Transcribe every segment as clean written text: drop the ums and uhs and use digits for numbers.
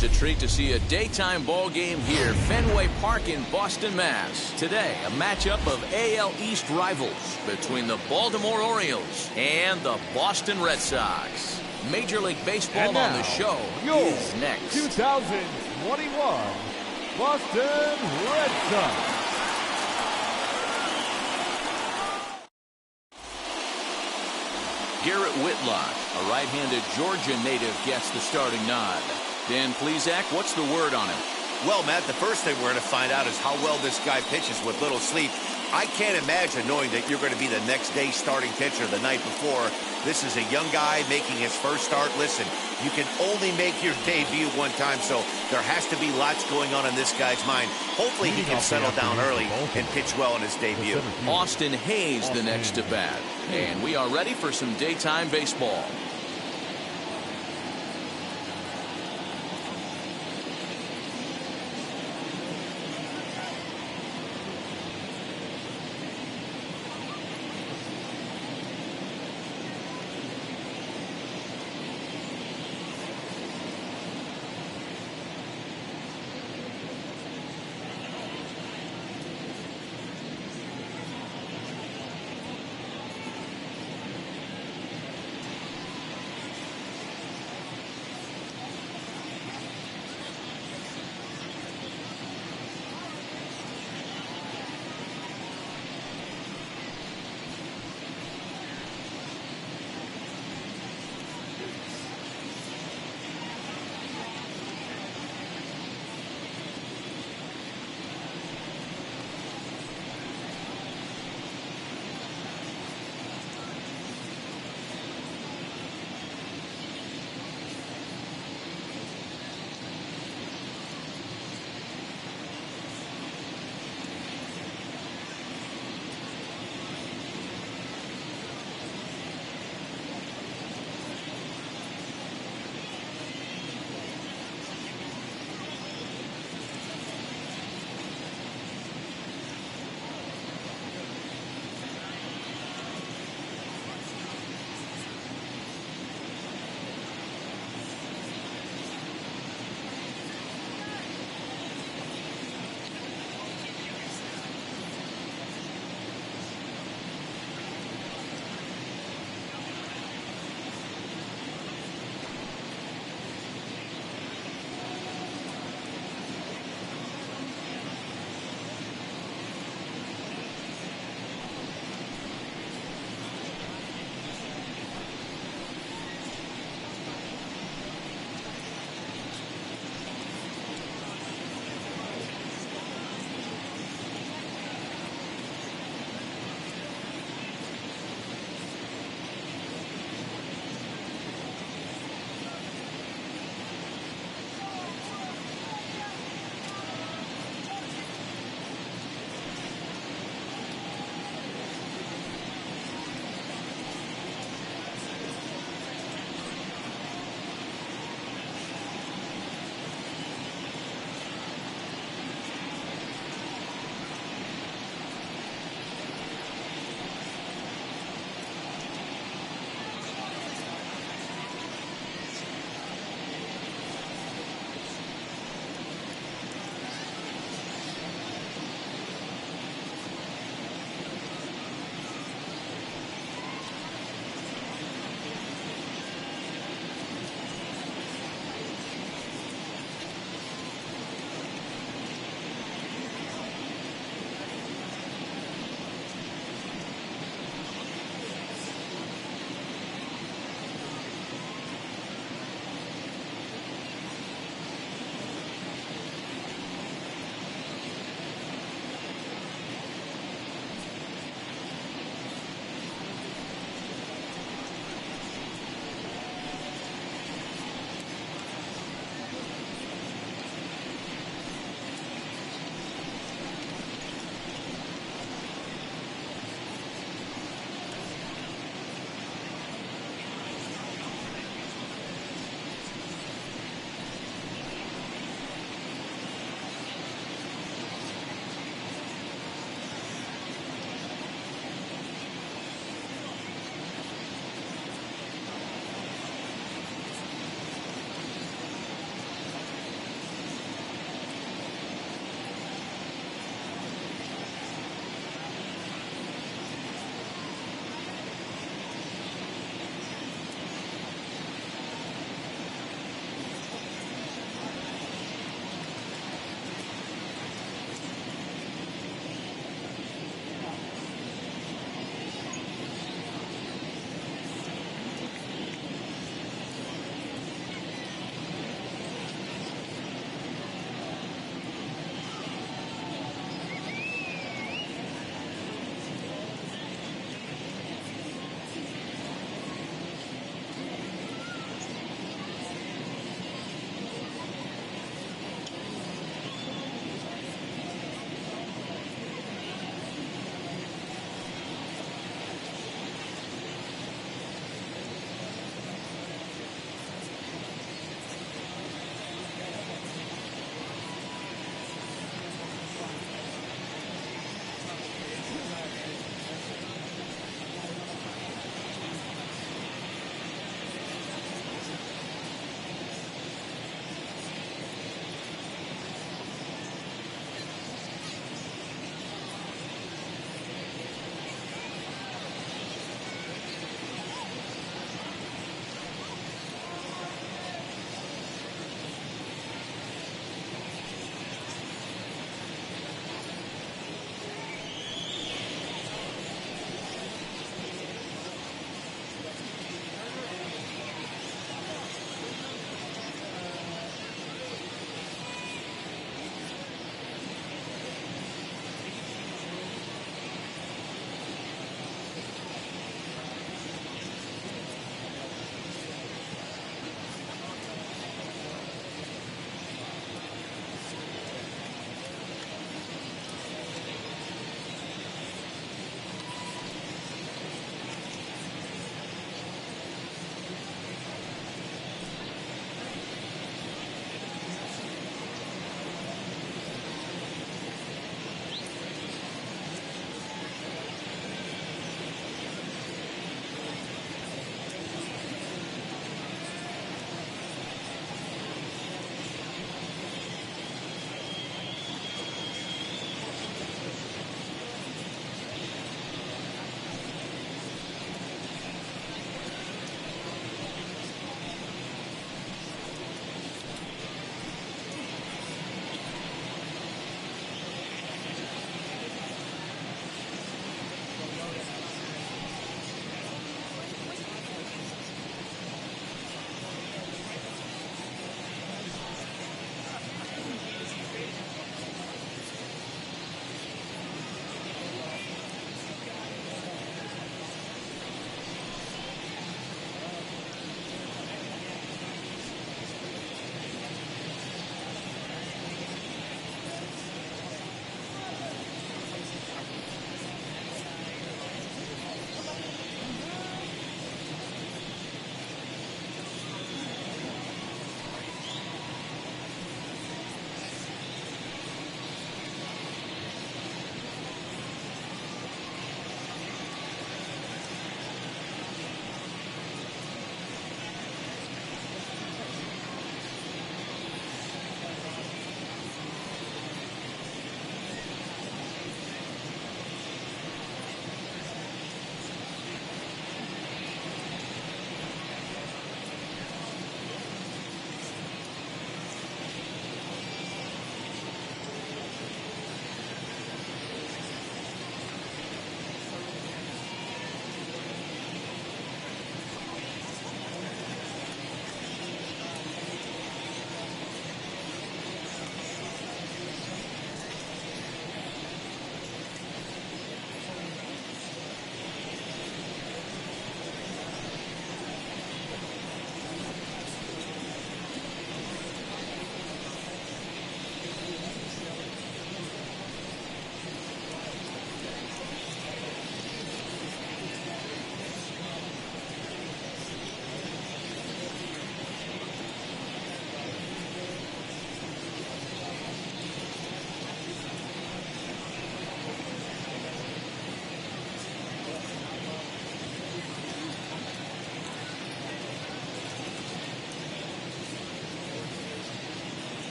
always a treat to see a daytime ball game here, Fenway Park in Boston, Mass. Today, a matchup of AL East rivals between the Baltimore Orioles and the Boston Red Sox. Major League Baseball on the show is next. 2021 Boston Red Sox. Garrett Whitlock, a right-handed Georgia native, gets the starting nod. Dan Plesac, what's the word on him? Well, Matt, the first thing we're going to find out is how well this guy pitches with little sleep. I can't imagine knowing that you're going to be the next day starting pitcher the night before. This is a young guy making his first start. Listen, you can only make your debut one time, so there has to be lots going on in this guy's mind. Hopefully he can settle down early and pitch well in his debut. Austin Hayes the next to bat. And we are ready for some daytime baseball.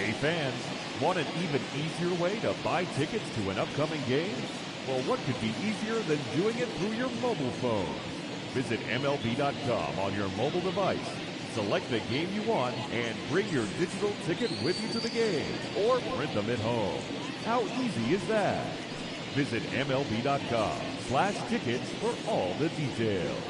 Hey fans, want an even easier way to buy tickets to an upcoming game? Well, what could be easier than doing it through your mobile phone? Visit MLB.com on your mobile device. Select the game you want and bring your digital ticket with you to the game or print them at home. How easy is that? Visit MLB.com/tickets for all the details.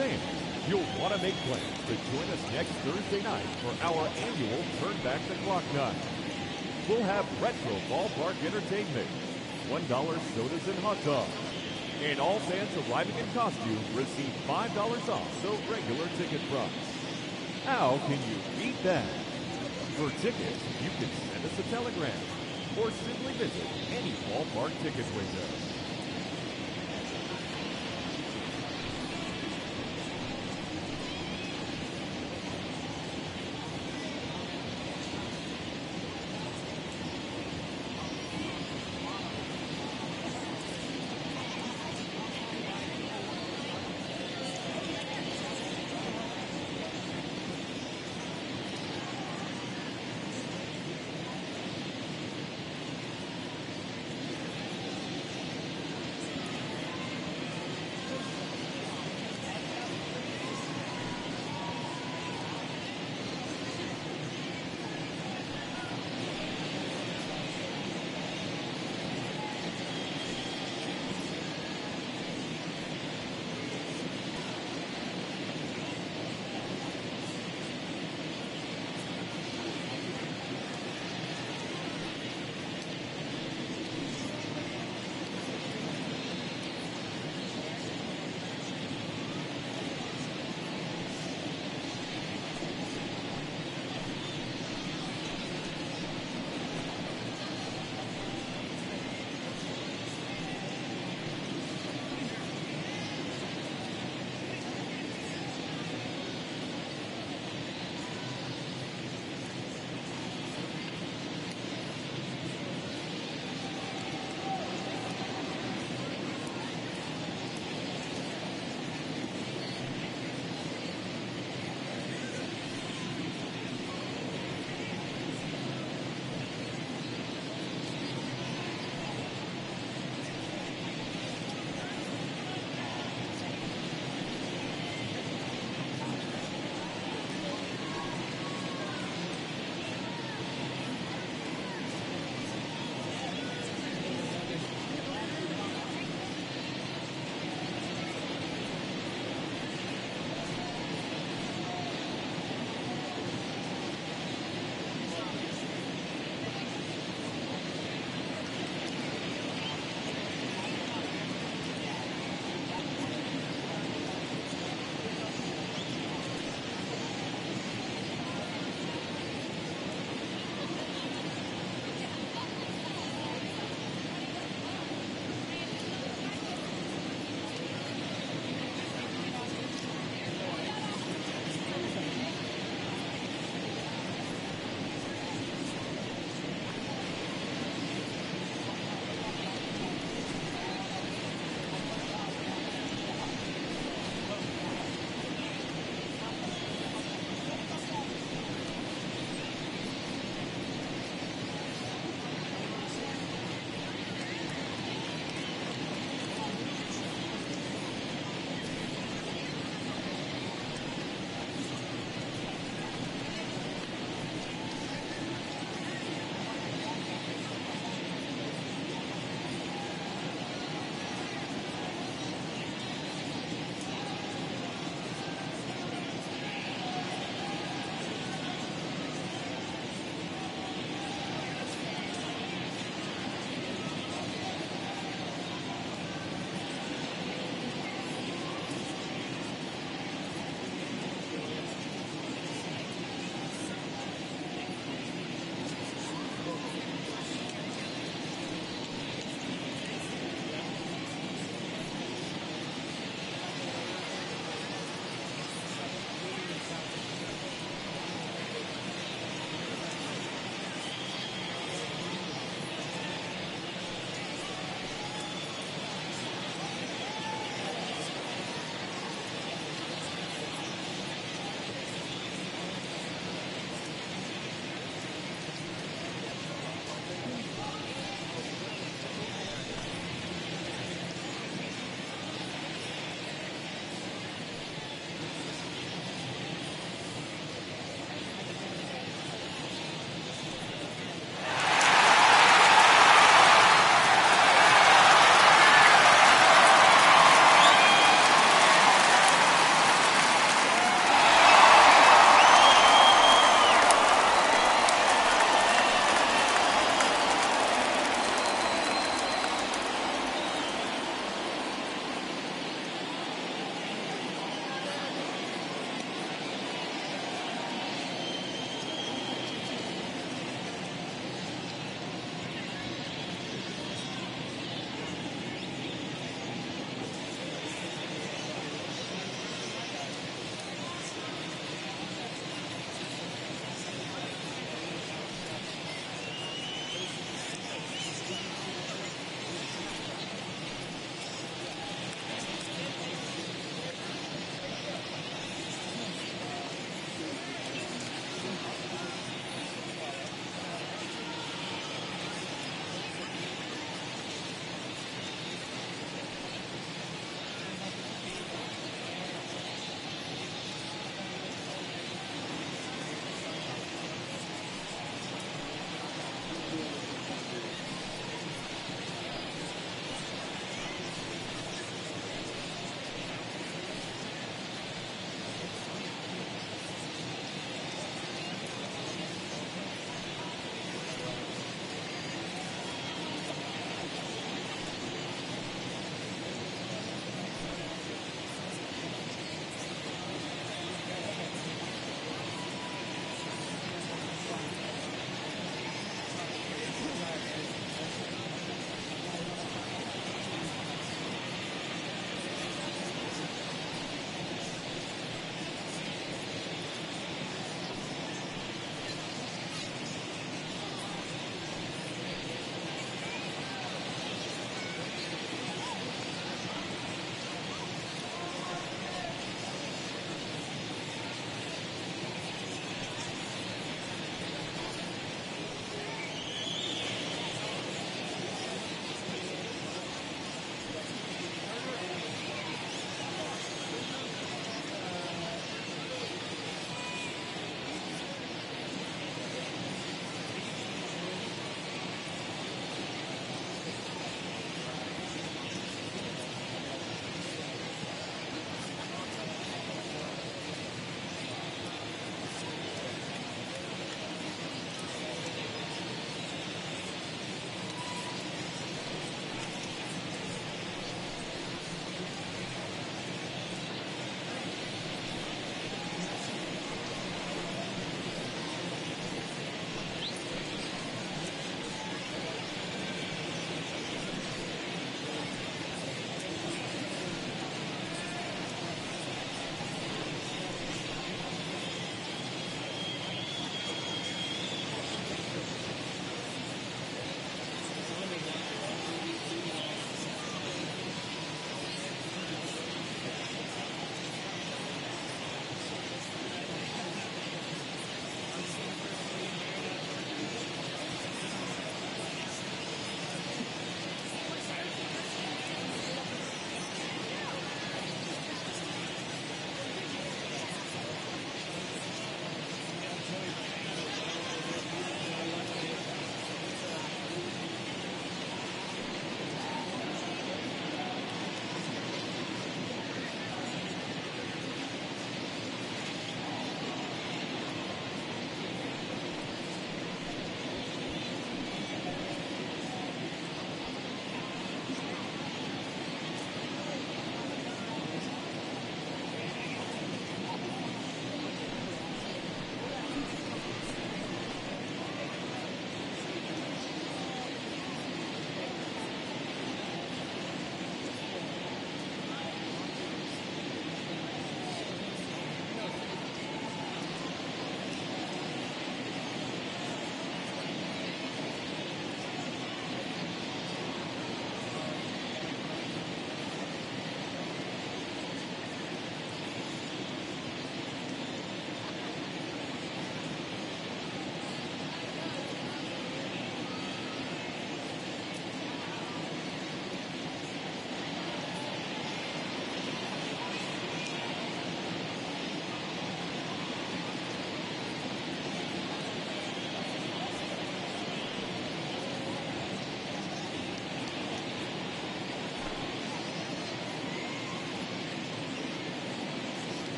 Fans, you'll want to make plans to join us next Thursday night for our annual Turn Back the Clock night. We'll have retro ballpark entertainment, $1 sodas and hot dogs, and all fans arriving in costume receive $5 off the regular ticket price. How can you beat that? For tickets, you can send us a telegram or simply visit any ballpark ticket window.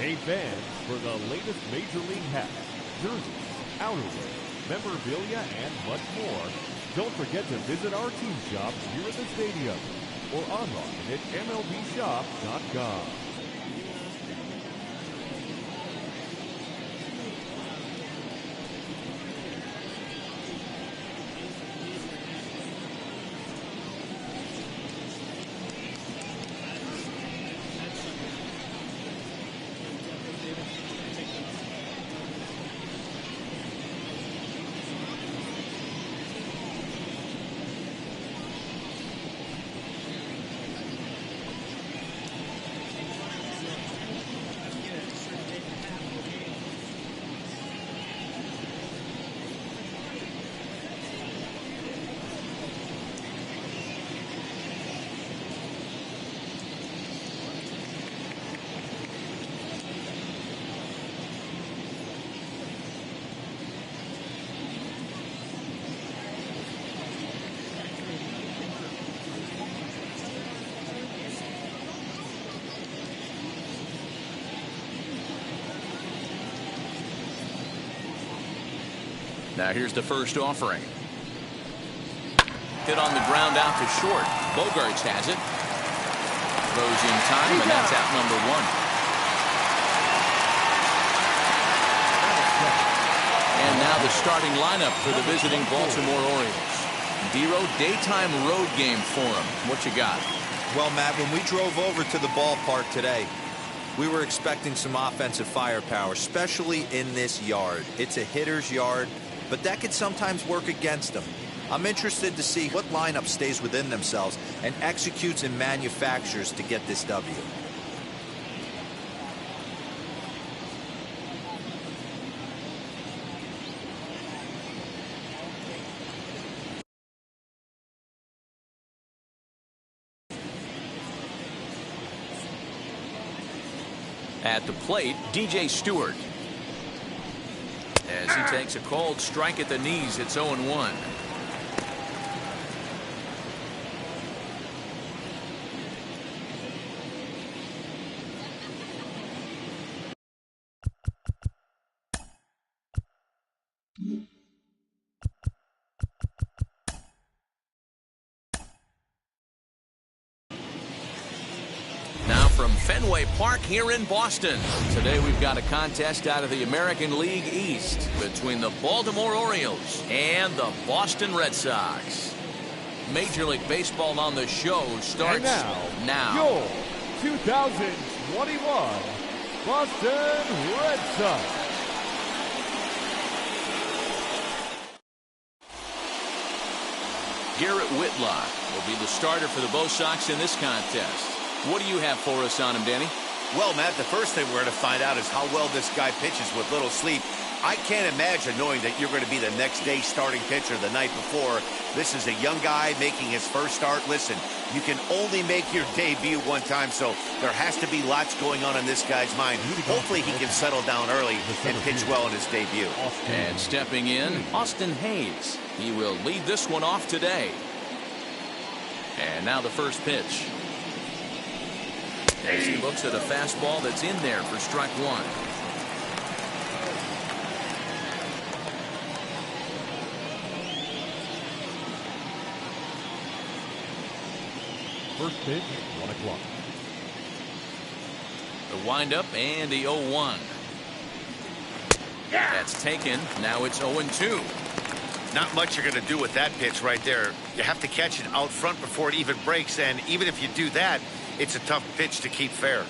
Hey fans, for the latest Major League hats, jerseys, outerwear, memorabilia, and much more, don't forget to visit our team shop here at the stadium or online at MLBshop.com. Now here's the first offering. Hit on the ground out to short. Bogarts has it. Throws in time, and that's out number one. And now the starting lineup for the visiting Baltimore Orioles. Dero, daytime road game for him. What you got? Well, Matt, when we drove over to the ballpark today, we were expecting some offensive firepower, especially in this yard. It's a hitter's yard, but that could sometimes work against them. I'm interested to see what lineup stays within themselves and executes and manufactures to get this W. At the plate, DJ Stewart. As he takes a cold strike at the knees, it's 0-1. Now from Fenway Park here in Boston. Today we've got a contest out of the American League East between the Baltimore Orioles and the Boston Red Sox. Major League Baseball on the show starts now. Your 2021 Boston Red Sox. Garrett Whitlock will be the starter for the Bo Sox in this contest. What do you have for us on him, Danny? Well, Matt, the first thing we're going to find out is how well this guy pitches with little sleep. I can't imagine knowing that you're going to be the next day starting pitcher the night before. This is a young guy making his first start. Listen, you can only make your debut one time, so there has to be lots going on in this guy's mind. Hopefully he can settle down early and pitch well in his debut. And stepping in, Austin Hayes. He will lead this one off today. And now the first pitch. As he looks at a fastball that's in there for strike one. First pitch, 1 o'clock. The windup and the 0-1. That's taken. Now it's 0-2. Not much you're going to do with that pitch right there. You have to catch it out front before it even breaks, and even if you do that, it's a tough pitch to keep fair.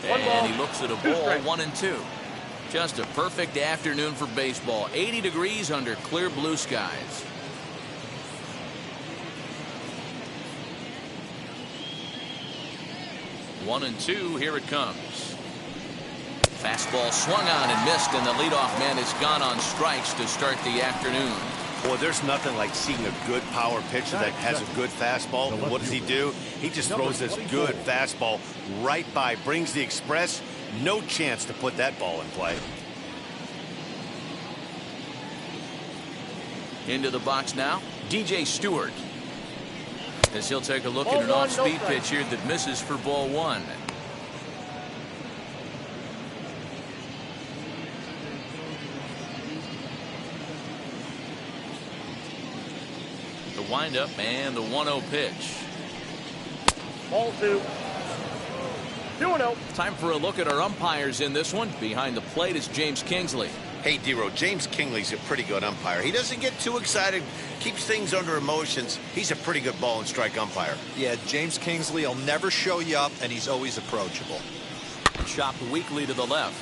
And he looks at a ball, 1-2. Just a perfect afternoon for baseball. 80 degrees under clear blue skies. One and two, here it comes. Fastball swung on and missed, and the leadoff man is gone on strikes to start the afternoon. Boy, there's nothing like seeing a good power pitcher that has a good fastball. And what does he do? He just throws this good fastball right by, brings the express. No chance to put that ball in play. Into the box now, DJ Stewart. As he'll take a look at an off-speed pitch here that misses for ball one. The windup and the 1-0 pitch. Ball 2. 2-0. Time for a look at our umpires in this one. Behind the plate is James Kingsley. Hey, Dero, James Kingley's a pretty good umpire. He doesn't get too excited, keeps things under emotions. He's a pretty good ball and strike umpire. Yeah, James Kingsley will never show you up, and he's always approachable. Chopped weakly to the left.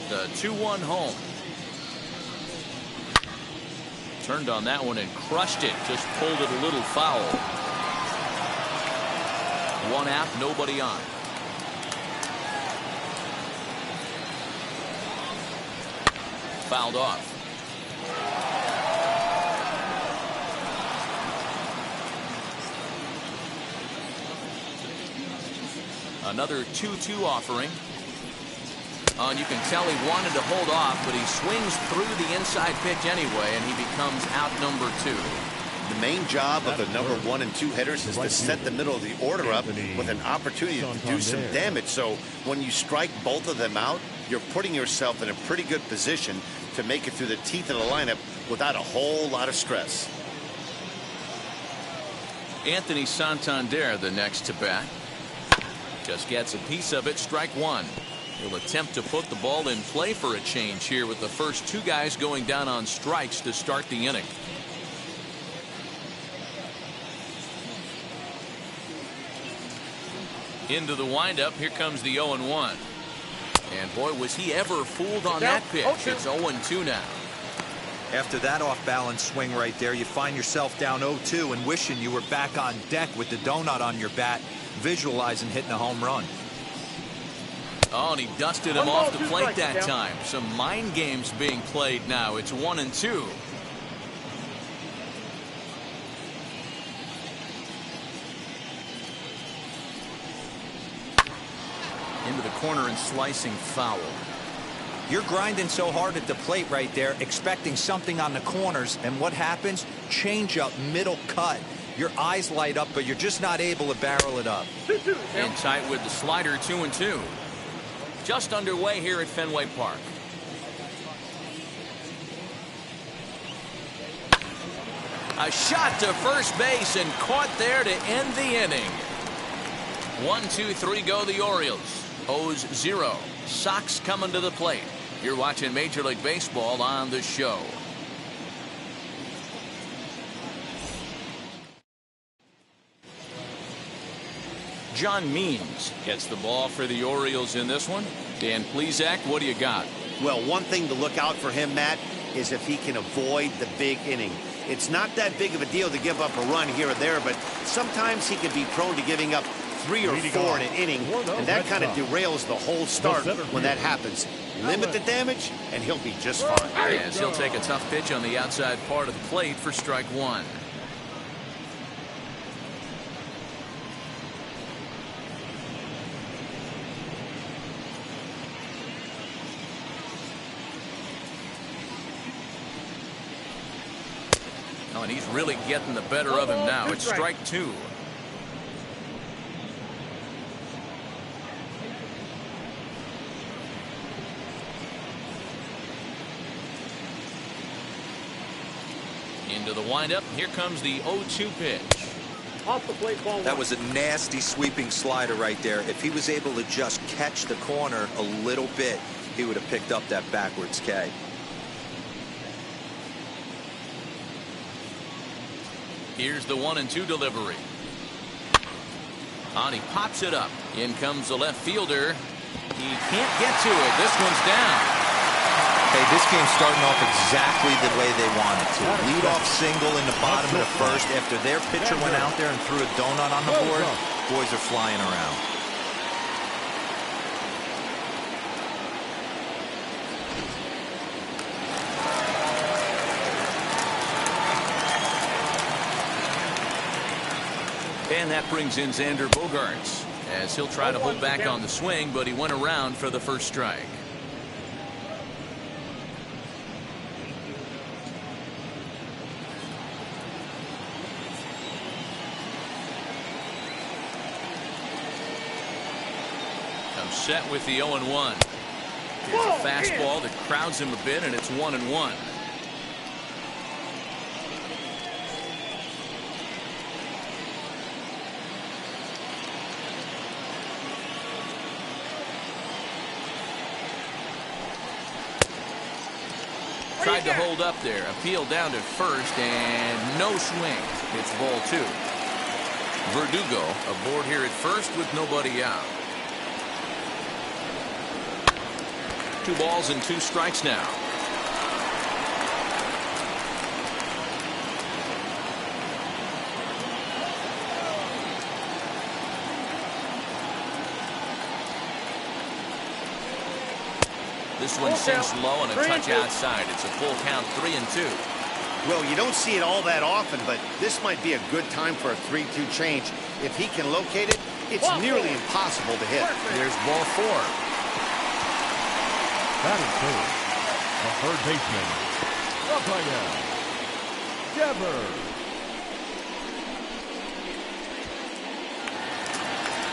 The 2-1 home. Turned on that one and crushed it. Just pulled it a little foul. One out, nobody on. Fouled off. Another 2-2 offering. Oh, and you can tell he wanted to hold off, but he swings through the inside pitch anyway, and he becomes out number 2. The main job of the number 1 and 2 hitters is to set the middle of the order up with an opportunity to do some damage. So when you strike both of them out, you're putting yourself in a pretty good position to make it through the teeth of the lineup without a whole lot of stress. Anthony Santander, the next to bat. Just gets a piece of it, strike one. He'll attempt to put the ball in play for a change here with the first 2 guys going down on strikes to start the inning. Into the windup, here comes the 0-1. And boy, was he ever fooled on that pitch. It's 0-2 now. After that off-balance swing right there, you find yourself down 0-2 and wishing you were back on deck with the donut on your bat, visualizing hitting a home run. Oh, and he dusted him off the plate that time. Some mind games being played now. It's 1-2. Into the corner and slicing foul. You're grinding so hard at the plate right there, expecting something on the corners, and what happens? Change up, middle cut. Your eyes light up, but you're just not able to barrel it up. In tight with the slider, 2-2. Just underway here at Fenway Park. A shot to first base and caught there to end the inning. 1-2-3 go the Orioles. O's 0. Sox coming to the plate. You're watching Major League Baseball on the show. John Means gets the ball for the Orioles in this one. Dan Plesac, what do you got? Well, one thing to look out for him, Matt, is if he can avoid the big inning. It's not that big of a deal to give up a run here or there, but sometimes he can be prone to giving up 3 or 4 in an inning, and that kind of derails the whole start when that happens. Limit the damage, and he'll be just fine. Yes, he'll take a tough pitch on the outside part of the plate for strike one. Oh, and he's really getting the better of him now. It's strike two. Into the windup. Here comes the 0-2 pitch. Off the plate, ball one. That was a nasty sweeping slider right there. If he was able to just catch the corner a little bit, he would have picked up that backwards K. Here's the 1-2 delivery. And he pops it up. In comes the left fielder. He can't get to it. This one's down. Hey, this game's starting off exactly the way they wanted to. Lead-off single in the bottom of the first after their pitcher went out there and threw a donut on the board. Boys are flying around. And that brings in Xander Bogaerts. as he'll try to hold back on the swing, but he went around for the first strike. Comes set with the 0-1. Here's a fastball that crowds him a bit, and it's 1-1. Tried to hold up there. Appeal down to first, and no swing. It's ball 2. Verdugo aboard here at first with nobody out. 2 balls and 2 strikes now. This one sinks low and a touch outside. It's a full count, 3-2. Well, you don't see it all that often, but this might be a good time for a 3-2 change. If he can locate it, it's nearly impossible to hit. There's ball 4. Batting third, the third baseman, Rafael Devers.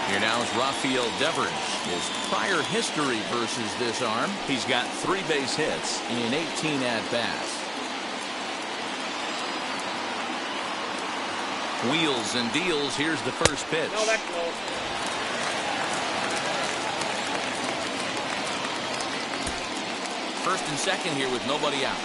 Here now is Rafael Devers. His prior history versus this arm, he's got 3 base hits in 18 at-bats. Wheels and deals. Here's the first pitch. No, that's close. First and second here with nobody out.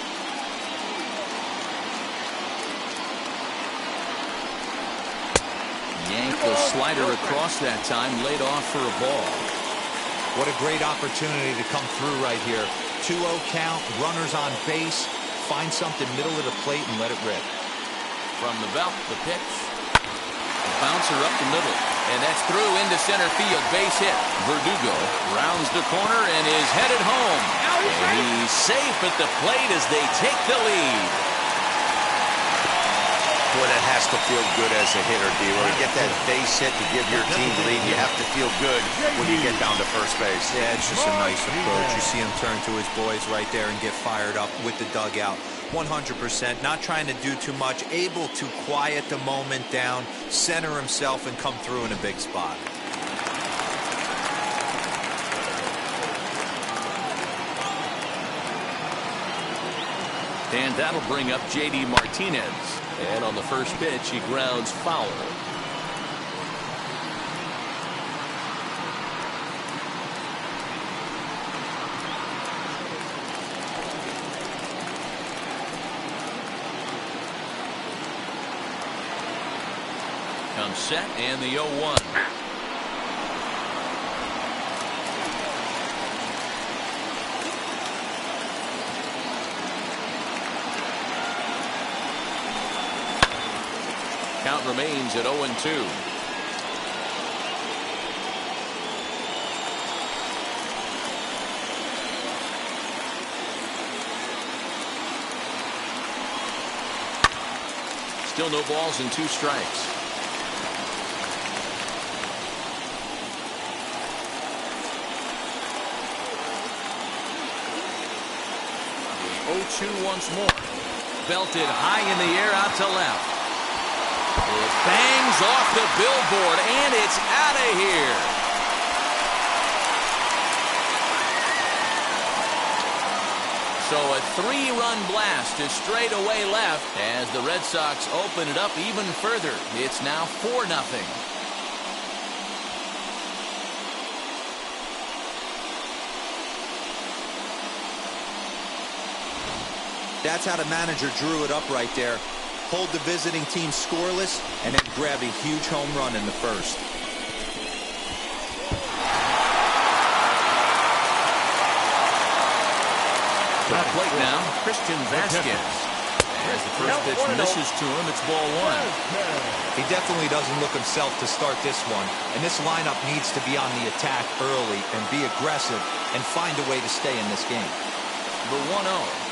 Yanked the slider across that time, laid off for a ball. What a great opportunity to come through right here. 2-0 count, runners on base. Find something middle of the plate and let it rip. From the belt, the pitch. A bouncer up the middle. And that's through into center field. Base hit. Verdugo rounds the corner and is headed home. And he's safe at the plate as they take the lead. Boy, that has to feel good as a hitter, D-Lo. To get that base hit to give your team the lead, you have to feel good when you get down to first base. Yeah, it's just a nice approach. You see him turn to his boys right there and get fired up with the dugout. 100%, not trying to do too much, able to quiet the moment down, center himself, and come through in a big spot. And that'll bring up J.D. Martinez. And on the first pitch, he grounds foul. Comes set and the 0-1. Count remains at 0-2. Still no balls and 2 strikes. The 0-2 once more. Belted high in the air out to left. It bangs off the billboard, and it's out of here. So a 3-run blast to straightaway left as the Red Sox open it up even further. It's now 4-0. That's how the manager drew it up right there. Hold the visiting team scoreless and then grab a huge home run in the first. To the plate now, Christian Vasquez. As the first pitch misses to him, it's ball 1. He definitely doesn't look himself to start this one. And this lineup needs to be on the attack early and be aggressive and find a way to stay in this game. The 1-0.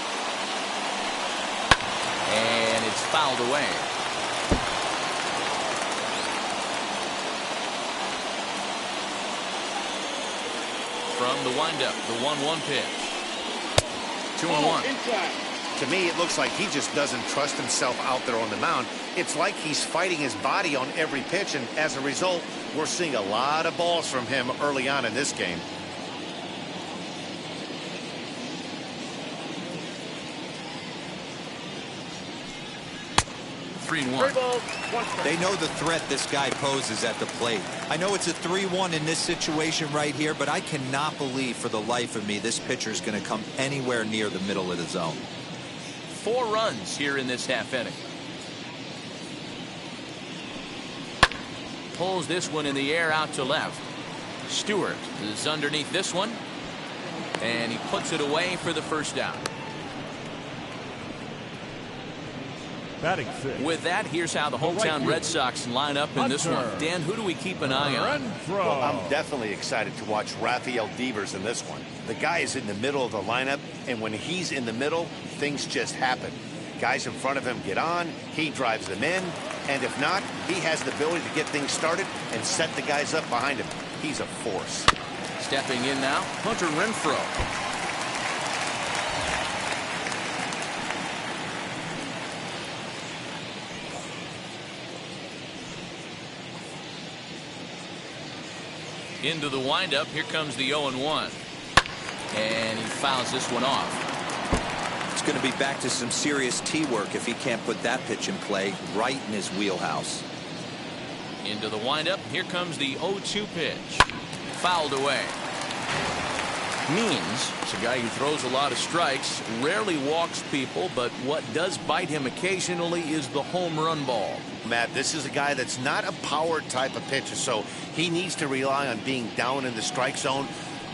And it's fouled away. – 0-2 come the windup, the 1-1 pitch. 2-1. Inside. To me, it looks like he just doesn't trust himself out there on the mound. It's like he's fighting his body on every pitch, and as a result, we're seeing a lot of balls from him early on in this game. Three balls, 1 strike. They know the threat this guy poses at the plate. I know it's a 3-1 in this situation right here, but I cannot believe for the life of me this pitcher is going to come anywhere near the middle of the zone. 4 runs here in this half inning. Pulls this one in the air out to left. Stewart is underneath this one, and he puts it away for the first down. Batting 6. With that, here's how the hometown Red Sox line up in this one. Dan, who do we keep an eye on? Well, I'm definitely excited to watch Rafael Devers in this one. The guy is in the middle of the lineup, and when he's in the middle, things just happen. Guys in front of him get on, he drives them in, and if not, he has the ability to get things started and set the guys up behind him. He's a force. Stepping in now, Hunter Renfroe. Into the windup. Here comes the 0-1. And he fouls this one off. It's going to be back to some serious tee work if he can't put that pitch in play right in his wheelhouse. Into the windup. Here comes the 0-2 pitch. Fouled away. Means it's a guy who throws a lot of strikes, rarely walks people, but what does bite him occasionally is the home run ball. Matt, this is a guy that's not a power type of pitcher, so he needs to rely on being down in the strike zone.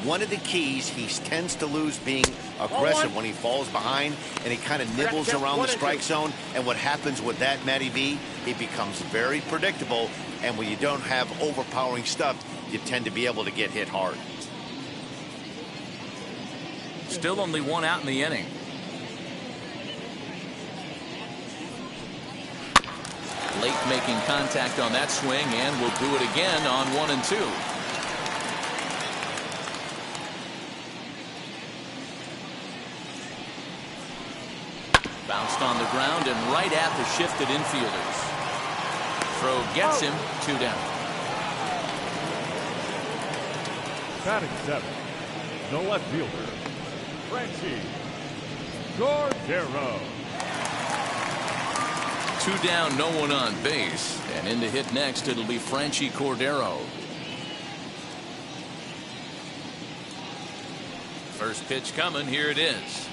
One of the keys, he tends to lose being aggressive when he falls behind, and he kind of nibbles around the strike zone. And what happens with that, Matty B, he becomes very predictable, and when you don't have overpowering stuff, you tend to be able to get hit hard. Still only 1 out in the inning. Late making contact on that swing, and will do it again on 1 and 2. Bounced on the ground and right at the shifted infielders. Throw gets him 2 down. Batting 7. The left fielder, Franchi Cordero. 2 down, no one on base, and in to hit next it'll be Franchi Cordero. First pitch coming. Here it is.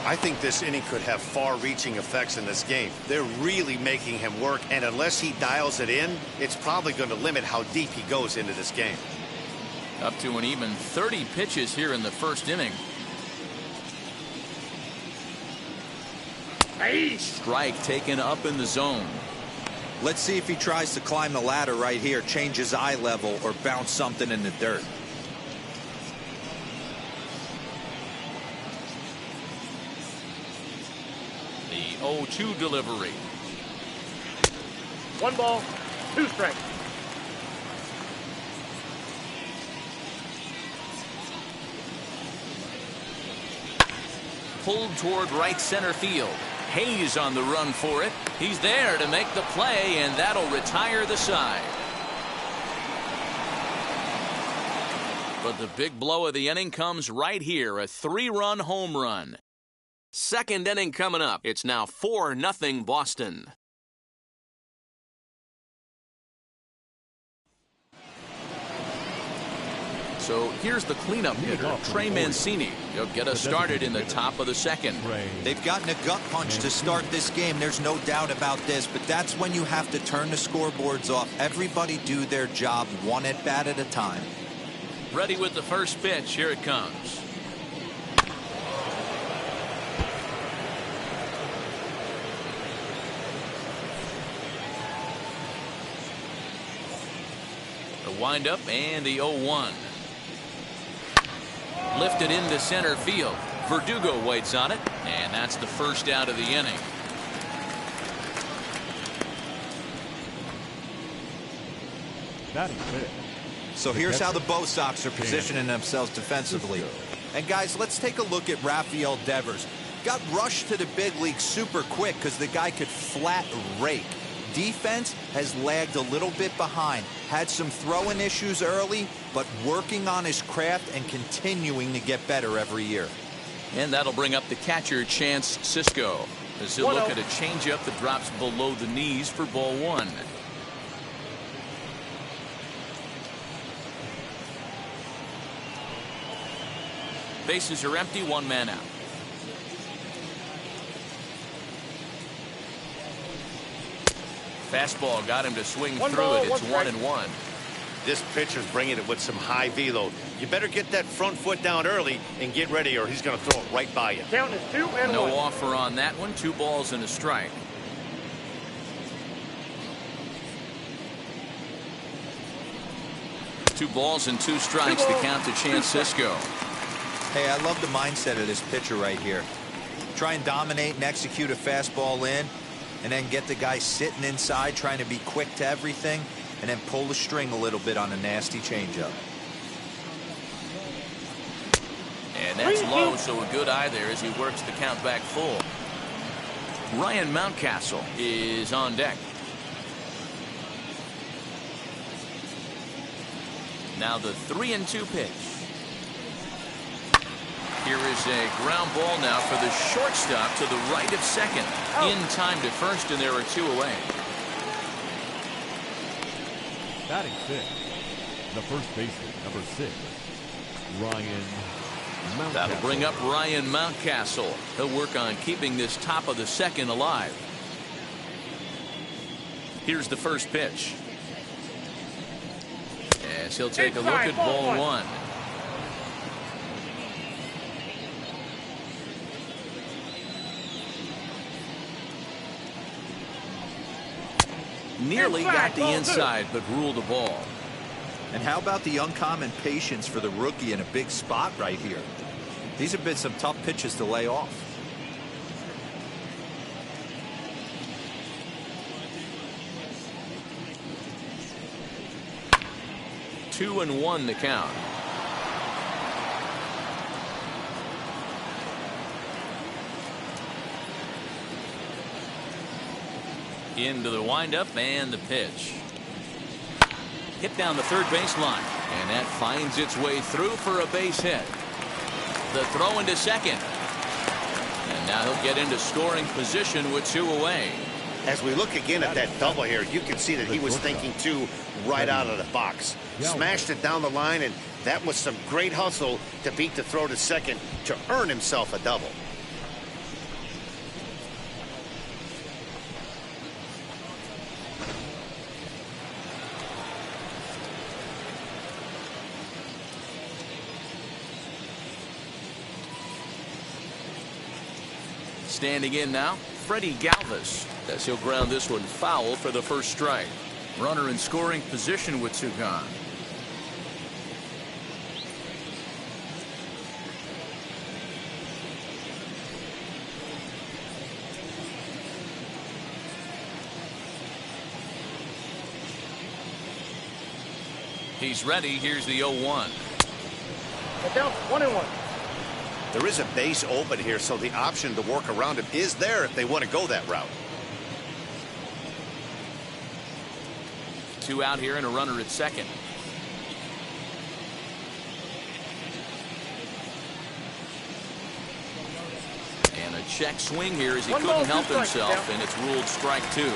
I think this inning could have far-reaching effects in this game. They're really making him work, and unless he dials it in, it's probably going to limit how deep he goes into this game. Up to an even 30 pitches here in the first inning. Strike taken up in the zone. Let's see if he tries to climb the ladder right here, change his eye level, or bounce something in the dirt. The 0-2 delivery. 1 ball, 2 strikes. Pulled toward right center field. Hayes on the run for it. He's there to make the play, and that'll retire the side. But the big blow of the inning comes right here, a 3-run home run. Second inning coming up. It's now 4-0 Boston. So here's the cleanup hitter, Trey Mancini. He'll get us started in the top of the second. They've gotten a gut punch to start this game. There's no doubt about this, but that's when you have to turn the scoreboards off. Everybody do their job 1 at bat at a time. Ready with the first pitch. Here it comes. The windup and the 0-1. Lifted into center field. Verdugo waits on it, and that's the first out of the inning. Batting 5th, So here's how the Bo Sox are positioning themselves defensively. And guys, let's take a look at Rafael Devers. Got rushed to the big league super quick because the guy could flat rake. Defense has lagged a little bit behind. Had some throwing issues early, but working on his craft and continuing to get better every year. And that'll bring up the catcher, Chance Sisco, as he'll look at a changeup that drops below the knees for ball one. Bases are empty, one man out. Fastball got him to swing through it. It's 1-1. This pitcher's bringing it with some high velo. You better get that front foot down early and get ready, or he's going to throw it right by you. Count is 2-1. No offer on that one. 2 balls and a strike. Two balls and 2 strikes to count to Chance Sisco. Hey, I love the mindset of this pitcher right here. Try and dominate and execute a fastball in, and then get the guy sitting inside trying to be quick to everything, and then pull the string a little bit on a nasty changeup. And that's low, so a good eye there as he works the count back full. Ryan Mountcastle is on deck. Now the 3-2 pitch. Here is a ground ball now for the shortstop to the right of second. In time to first, and there are 2 away. Batting 6, the first baseman, number 6, Ryan Mountcastle. That'll bring up Ryan Mountcastle. He'll work on keeping this top of the second alive. Here's the first pitch. As he'll take a look at ball one. Nearly got the inside, but ruled the ball. And how about the uncommon patience for the rookie in a big spot right here? These have been some tough pitches to lay off. Two and 1 the count. Into the windup and the pitch. Hit down the third baseline, and that finds its way through for a base hit. The throw into second, and now he'll get into scoring position with 2 away. As we look again at that double here, you can see that he was thinking 2 right out of the box. Smashed it down the line, and that was some great hustle to beat the throw to second to earn himself a double. Standing in now, Freddie Galvis, as he'll ground this one foul for the first strike. Runner in scoring position with 2 gone. He's ready. Here's the 0-1. Count 1-1. There is a base open here, so the option to work around him is there if they want to go that route. 2 out here and a runner at second. And a check swing here as he couldn't help himself, and it's ruled strike 2.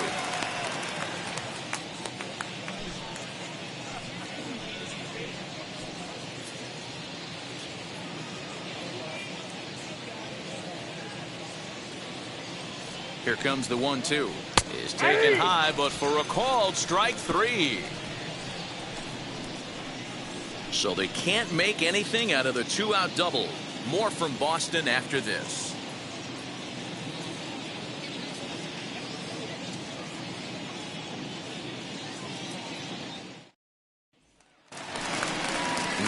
Here comes the 1-2. Is taken high, but for a called strike 3. So they can't make anything out of the 2-out double. More from Boston after this.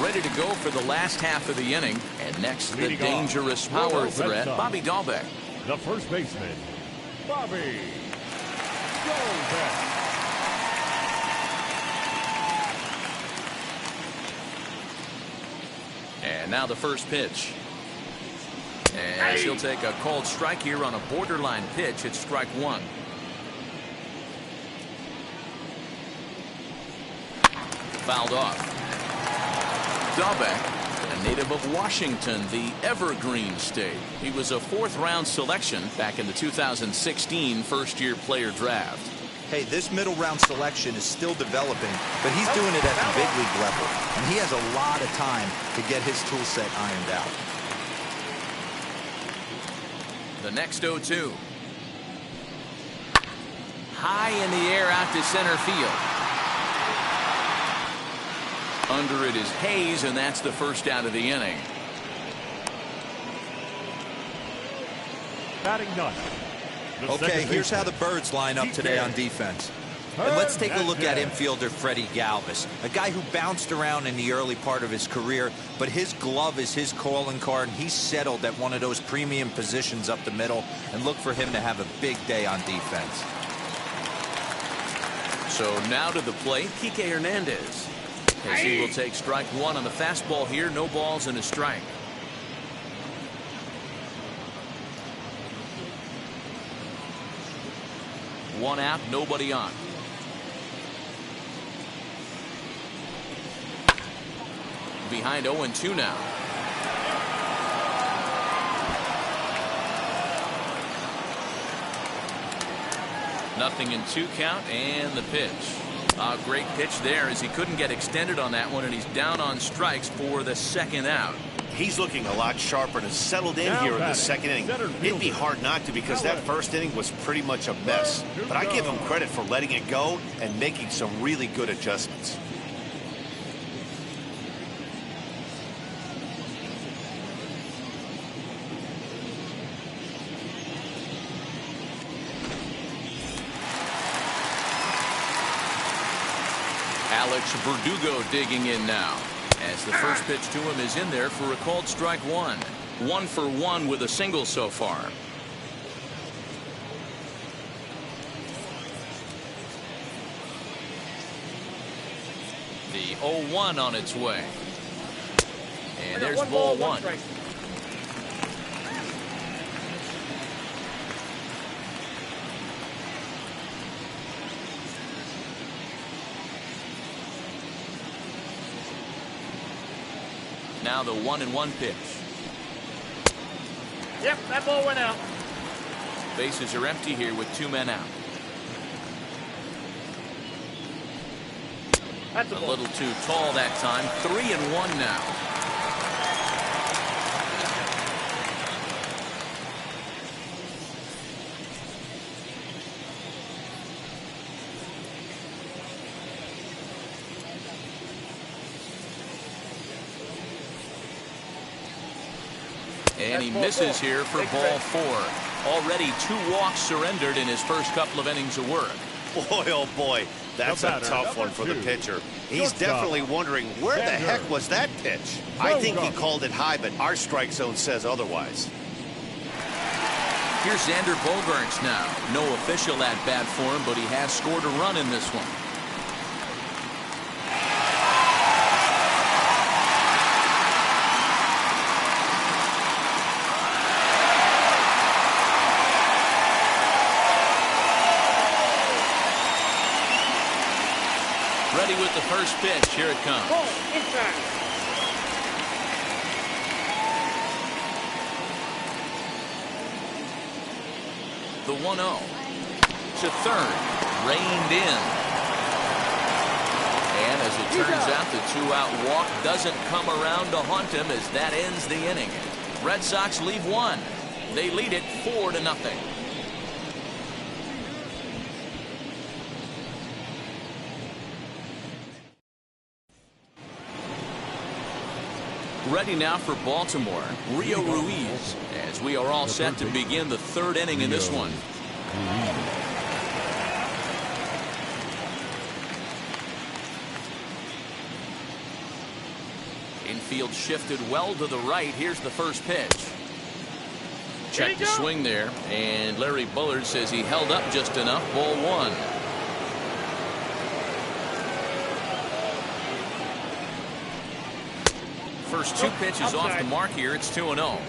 Ready to go for the last half of the inning. And next, the dangerous power threat, Bobby Dahlbeck. The first baseman, Bobby Dahlbeck. And now the first pitch. And she'll take a called strike here on a borderline pitch. It's strike one. Fouled off. Dahlbeck, a native of Washington, the Evergreen State. He was a fourth-round selection back in the 2016 first-year player draft. Hey, this middle round selection is still developing, but he's doing it at the big league level, and he has a lot of time to get his tool set ironed out. The next 0-2. High in the air out to center field. Under it is Hayes, and that's the first out of the inning. Batting ninth. Okay, here's how the Birds line up today on defense. And let's take a look at infielder Freddie Galvis, a guy who bounced around in the early part of his career, but his glove is his calling card, and he's settled at one of those premium positions up the middle, and look for him to have a big day on defense. So now to the plate, Kike Hernandez, as he will take strike one on the fastball here. No balls and a strike. One out, nobody on. Behind 0-2 now. Nothing in 2 count, and the pitch. A great pitch there as he couldn't get extended on that one, and he's down on strikes for the second out. He's looking a lot sharper and has settled in here in the second inning. It'd be hard not to, because that first inning was pretty much a mess. But I give him credit for letting it go and making some really good adjustments. Alex Verdugo digging in now, as the first pitch to him is in there for a called strike one. 1 for 1 with a single so far. The 0-1 on its way. And there's ball one. Now the 1-1 pitch. Yep, that ball went out. Bases are empty here with 2 men out. That's a little too tall that time. 3-1 now. And he misses here for ball 4. Already 2 walks surrendered in his first couple of innings of work. Boy, oh boy, that's a tough one for the pitcher. He's definitely wondering, where the heck was that pitch? I think he called it high, but our strike zone says otherwise. Here's Xander Bogaerts now. No official at bat for him, but he has scored a run in this one. Ready with the first pitch. Here it comes. Ball inside. The 1-0 to third, reined in. And as it turns out, the 2-out walk doesn't come around to haunt him, as that ends the inning. Red Sox leave 1. They lead it 4-0. Ready now for Baltimore, Rio Ruiz, as we are all set to begin the 3rd inning in this one. Infield shifted well to the right. Here's the first pitch. Check the swing there, and Larry Bullard says he held up just enough. Ball 1. first two pitches off the mark here. It's 2-0.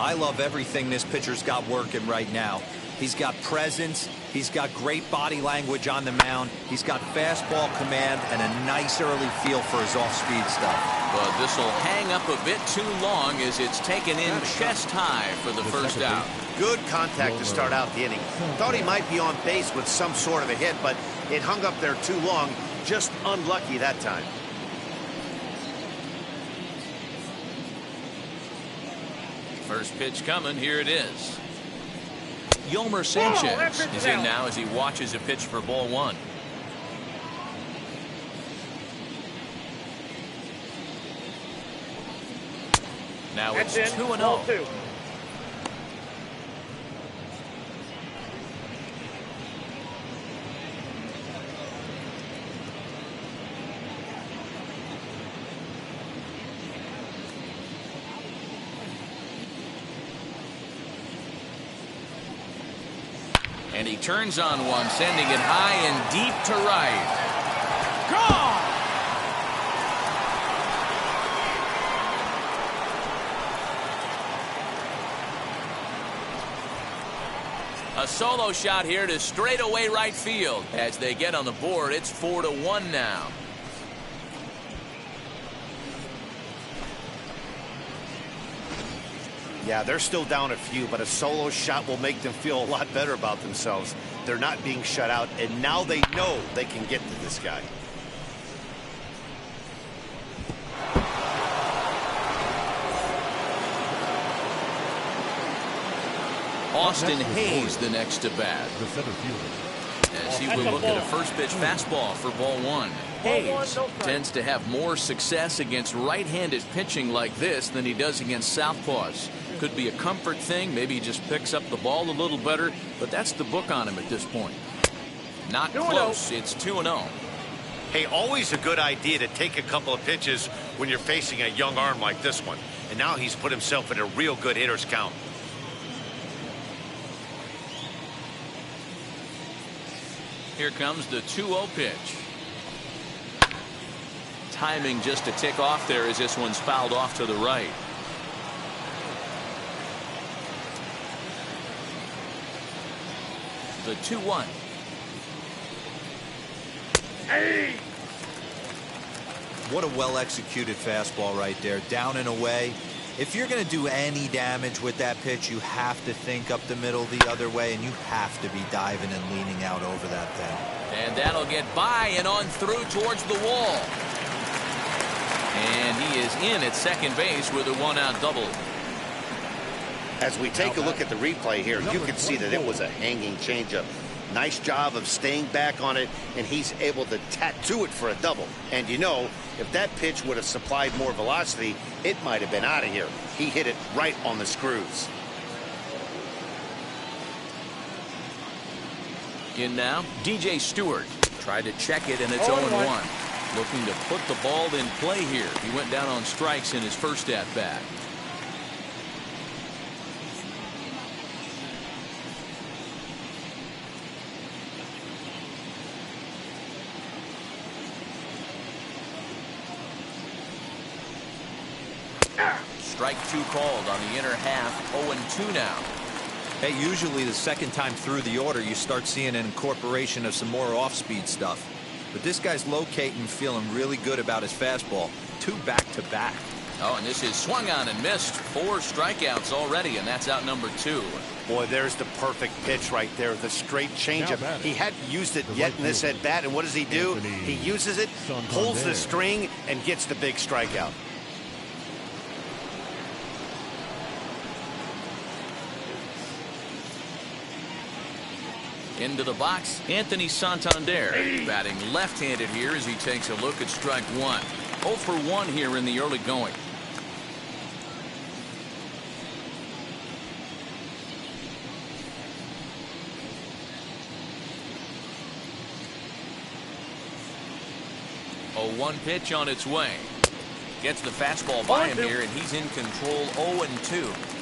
I love everything this pitcher's got working right now. He's got presence. He's got great body language on the mound. He's got fastball command and a nice early feel for his off-speed stuff. But this will hang up a bit too long as it's taken in chest high for the first out. Good contact to start out the inning. Thought he might be on base with some sort of a hit, but it hung up there too long. Just unlucky that time. First pitch coming. Here it is. Yolmer Sanchez is in now as he watches a pitch for ball one. Now it's 2-0. And he turns on one, sending it high and deep to right. Gone! A solo shot here to straightaway right field. As they get on the board, it's 4-1 now. Yeah, they're still down a few, but a solo shot will make them feel a lot better about themselves. They're not being shut out, and now they know they can get to this guy. Austin Hayes the next to bat. The center fielder. As he will look at a first pitch fastball for ball one. Hayes tends to have more success against right-handed pitching like this than he does against southpaws. Could be a comfort thing. Maybe he just picks up the ball a little better, but that's the book on him at this point. Not close. It's 2-0. Hey, always a good idea to take a couple of pitches when you're facing a young arm like this one. And now he's put himself in a real good hitter's count. Here comes the 2-0 pitch. Timing just a tick off there as this one's fouled off to the right. The 2-1. Hey! What a well-executed fastball right there. Down and away. If you're going to do any damage with that pitch, you have to think up the middle the other way, and you have to be diving and leaning out over that thing. And that'll get by and on through towards the wall. And he is in at second base with a one-out double. As we take a look at the replay here, you can see that it was a hanging changeup. Nice job of staying back on it, and he's able to tattoo it for a double. And you know, if that pitch would have supplied more velocity, it might have been out of here. He hit it right on the screws. In now, DJ Stewart tried to check it, and it's 0-1. Looking to put the ball in play here. He went down on strikes in his first at-bat. Strike two called on the inner half. 0-2 now. Hey, usually the second time through the order, you start seeing an incorporation of some more off-speed stuff. But this guy's locating, feeling really good about his fastball. 2 back-to-back. Oh, and this is swung on and missed. 4 strikeouts already, and that's out number 2. Boy, there's the perfect pitch right there. The straight changeup. He hadn't used it yet in this at-bat, and what does he do? He uses it, pulls the string, and gets the big strikeout. Into the box, Anthony Santander, batting left-handed here as he takes a look at strike one. 0 for 1 here in the early going. A 1 pitch on its way. Gets the fastball by him here, and he's in control. 0-2.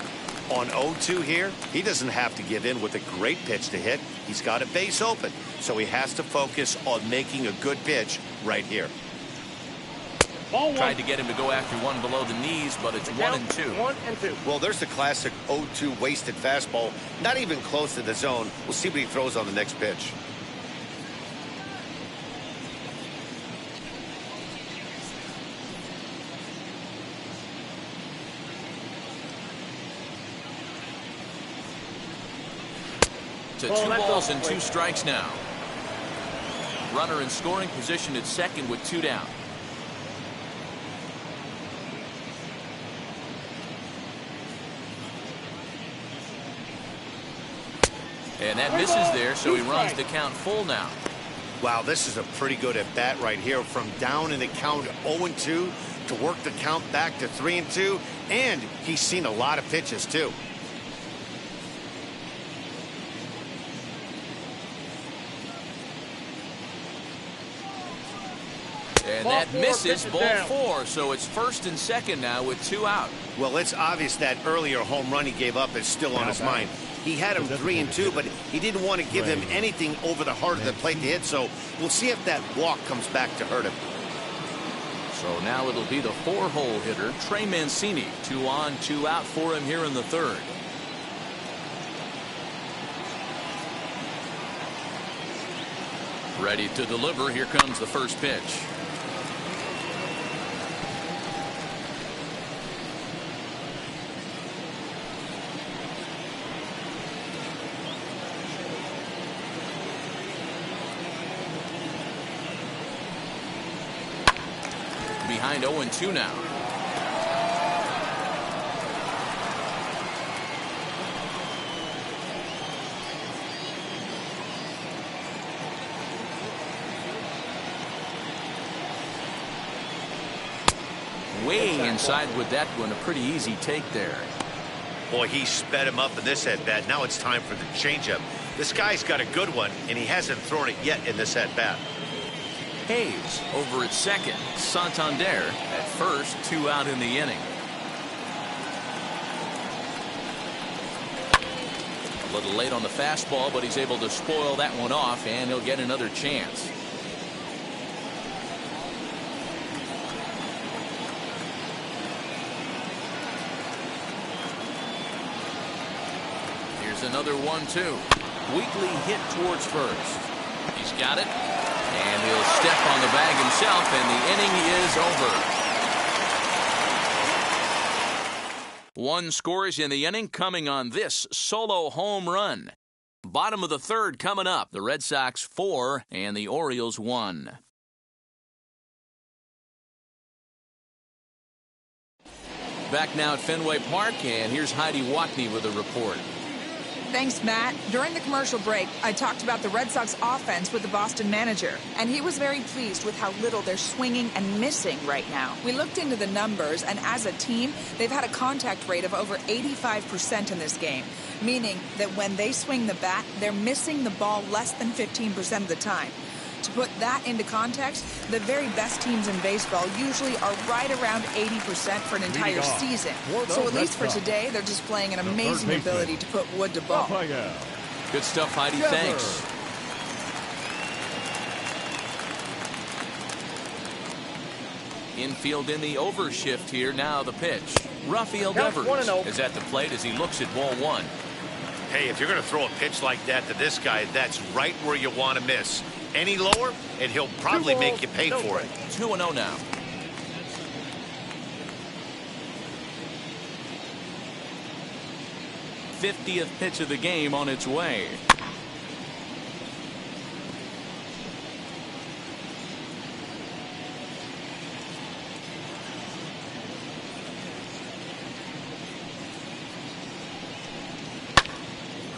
On 0-2 here, he doesn't have to give in with a great pitch to hit. He's got a base open, so he has to focus on making a good pitch right here. Ball one. Tried to get him to go after one below the knees, but it's 1-2. 1-2. Well, there's the classic 0-2 wasted fastball. Not even close to the zone. We'll see what he throws on the next pitch. To 2 balls and 2 strikes now. Runner in scoring position at second with 2 down. And that misses there, so he runs the count full now. Wow, this is a pretty good at bat right here. From down in the count 0-2 to work the count back to 3-2, and he's seen a lot of pitches too. And Ball that four, misses, pitch ball down. 4, so it's first and second now with 2 out. Well, it's obvious that earlier home run he gave up is still on his mind. He had him 3-2, but he didn't want to give him anything over the heart of the plate to hit, so we'll see if that walk comes back to hurt him. So now it'll be the 4-hole hitter, Trey Mancini. 2 on, 2 out for him here in the third. Ready to deliver. Here comes the first pitch. Behind 0-2 now. Way inside with that one. A pretty easy take there. Boy, he sped him up in this at-bat. Now it's time for the changeup. This guy's got a good one, and he hasn't thrown it yet in this at-bat. Hayes over at second. Santander at first. 2 out in the inning. A little late on the fastball, but he's able to spoil that one off, and he'll get another chance. Here's another 1-2. Weakly hit towards first. He's got it. And he'll step on the bag himself, and the inning is over. 1 scores in the inning coming on this solo home run. Bottom of the third coming up. The Red Sox 4 and the Orioles 1. Back now at Fenway Park, and here's Heidi Watney with a report. Thanks, Matt. During the commercial break, I talked about the Red Sox offense with the Boston manager, and he was very pleased with how little they're swinging and missing right now. We looked into the numbers, and as a team, they've had a contact rate of over 85% in this game, meaning that when they swing the bat, they're missing the ball less than 15% of the time. To put that into context, the very best teams in baseball usually are right around 80% for an entire season. So at least for today, they're displaying an amazing ability to put wood to ball. Good stuff, Heidi. Thanks. Infield in the overshift here. Now the pitch. Rafael Devers is at the plate as he looks at ball 1. Hey, if you're going to throw a pitch like that to this guy, that's right where you want to miss. Any lower, and he'll probably make you pay for it. 2-0 now. '50th pitch of the game on its way.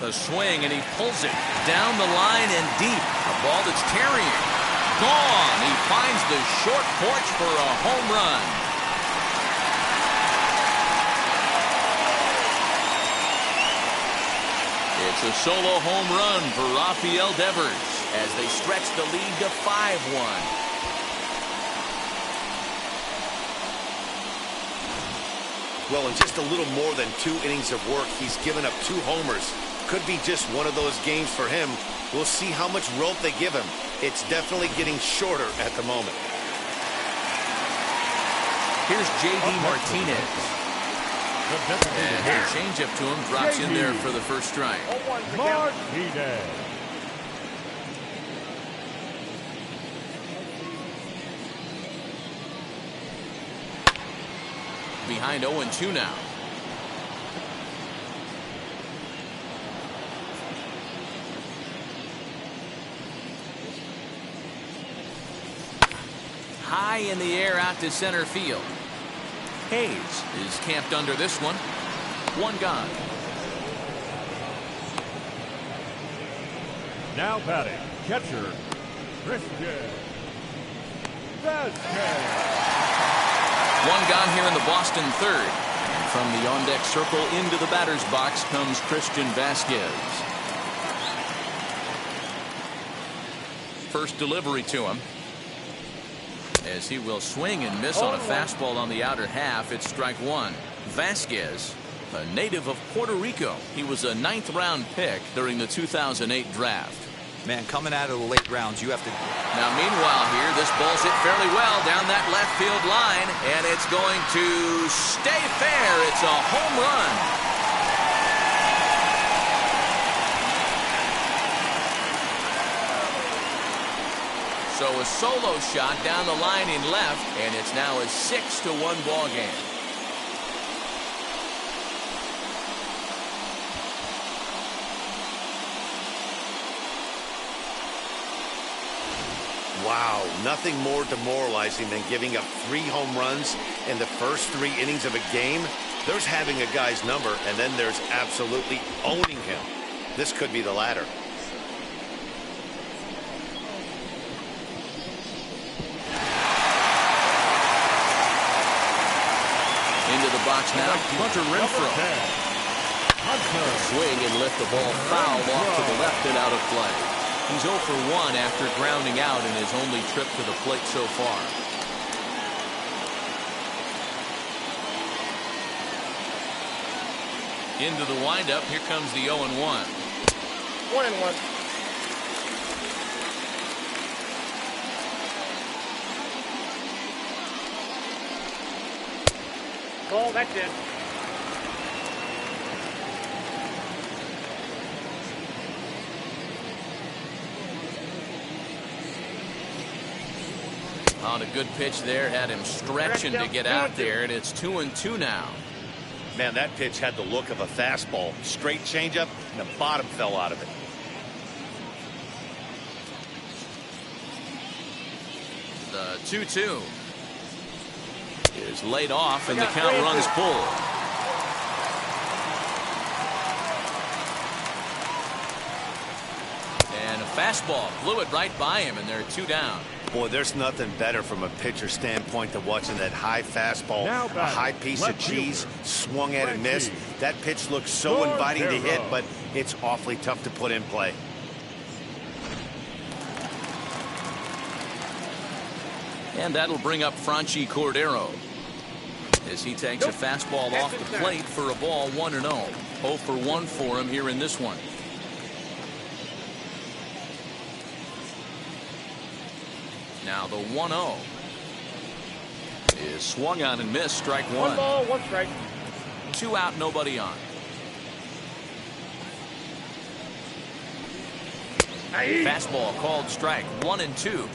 The swing, and he pulls it down the line and deep. A ball that's carrying. Gone. He finds the short porch for a home run. It's a solo home run for Rafael Devers as they stretch the lead to 5-1. Well, in just a little more than 2 innings of work, he's given up 2 homers. Could be just one of those games for him. We'll see how much rope they give him. It's definitely getting shorter at the moment. Here's J.D. Martinez. And a changeup to him drops in there for the first strike. Martinez. Behind 0-2 now. High in the air out to center field. Hayes is camped under this one. One gone. Now batting, catcher, Christian Vasquez. One gone here in the Boston third. And from the on-deck circle into the batter's box comes Christian Vasquez. First delivery to him. As he will swing and miss on a fastball on the outer half. It's strike one. Vasquez, a native of Puerto Rico. He was a 9th round pick during the 2008 draft. Man, coming out of the late rounds, you have to. Now, meanwhile here, this ball's hit fairly well down that left field line, and it's going to stay fair. It's a home run. So a solo shot down the line in left, and it's now a 6-1 ball game. Wow, nothing more demoralizing than giving up 3 home runs in the first 3 innings of a game. There's having a guy's number, and then there's absolutely owning him. This could be the latter. Into the box now, Hunter Renfroe. Swing and lift the ball foul off to the left and out of play. He's 0 for 1 after grounding out in his only trip to the plate so far. Into the windup, here comes the 0-1. 1-1. Ball, that's it. On a good pitch there, had him stretching to get out there, and it's 2-2 now. Man, that pitch had the look of a fastball. Straight changeup, and the bottom fell out of it. The 2-2 is laid off, and the count runs full. And a fastball blew it right by him, and they're 2 down. Boy, there's nothing better from a pitcher standpoint than watching that high fastball, a high piece of cheese, swung at and missed. That pitch looks so inviting to hit, but it's awfully tough to put in play. And that'll bring up Franchi Cordero as he takes a fastball off the plate for a ball 1-0. 0 for 1 for him here in this one. Now the 1-0 is swung on and missed. Strike 1. 1 ball, 1 strike. 2 out, nobody on. Fastball called strike 1-2.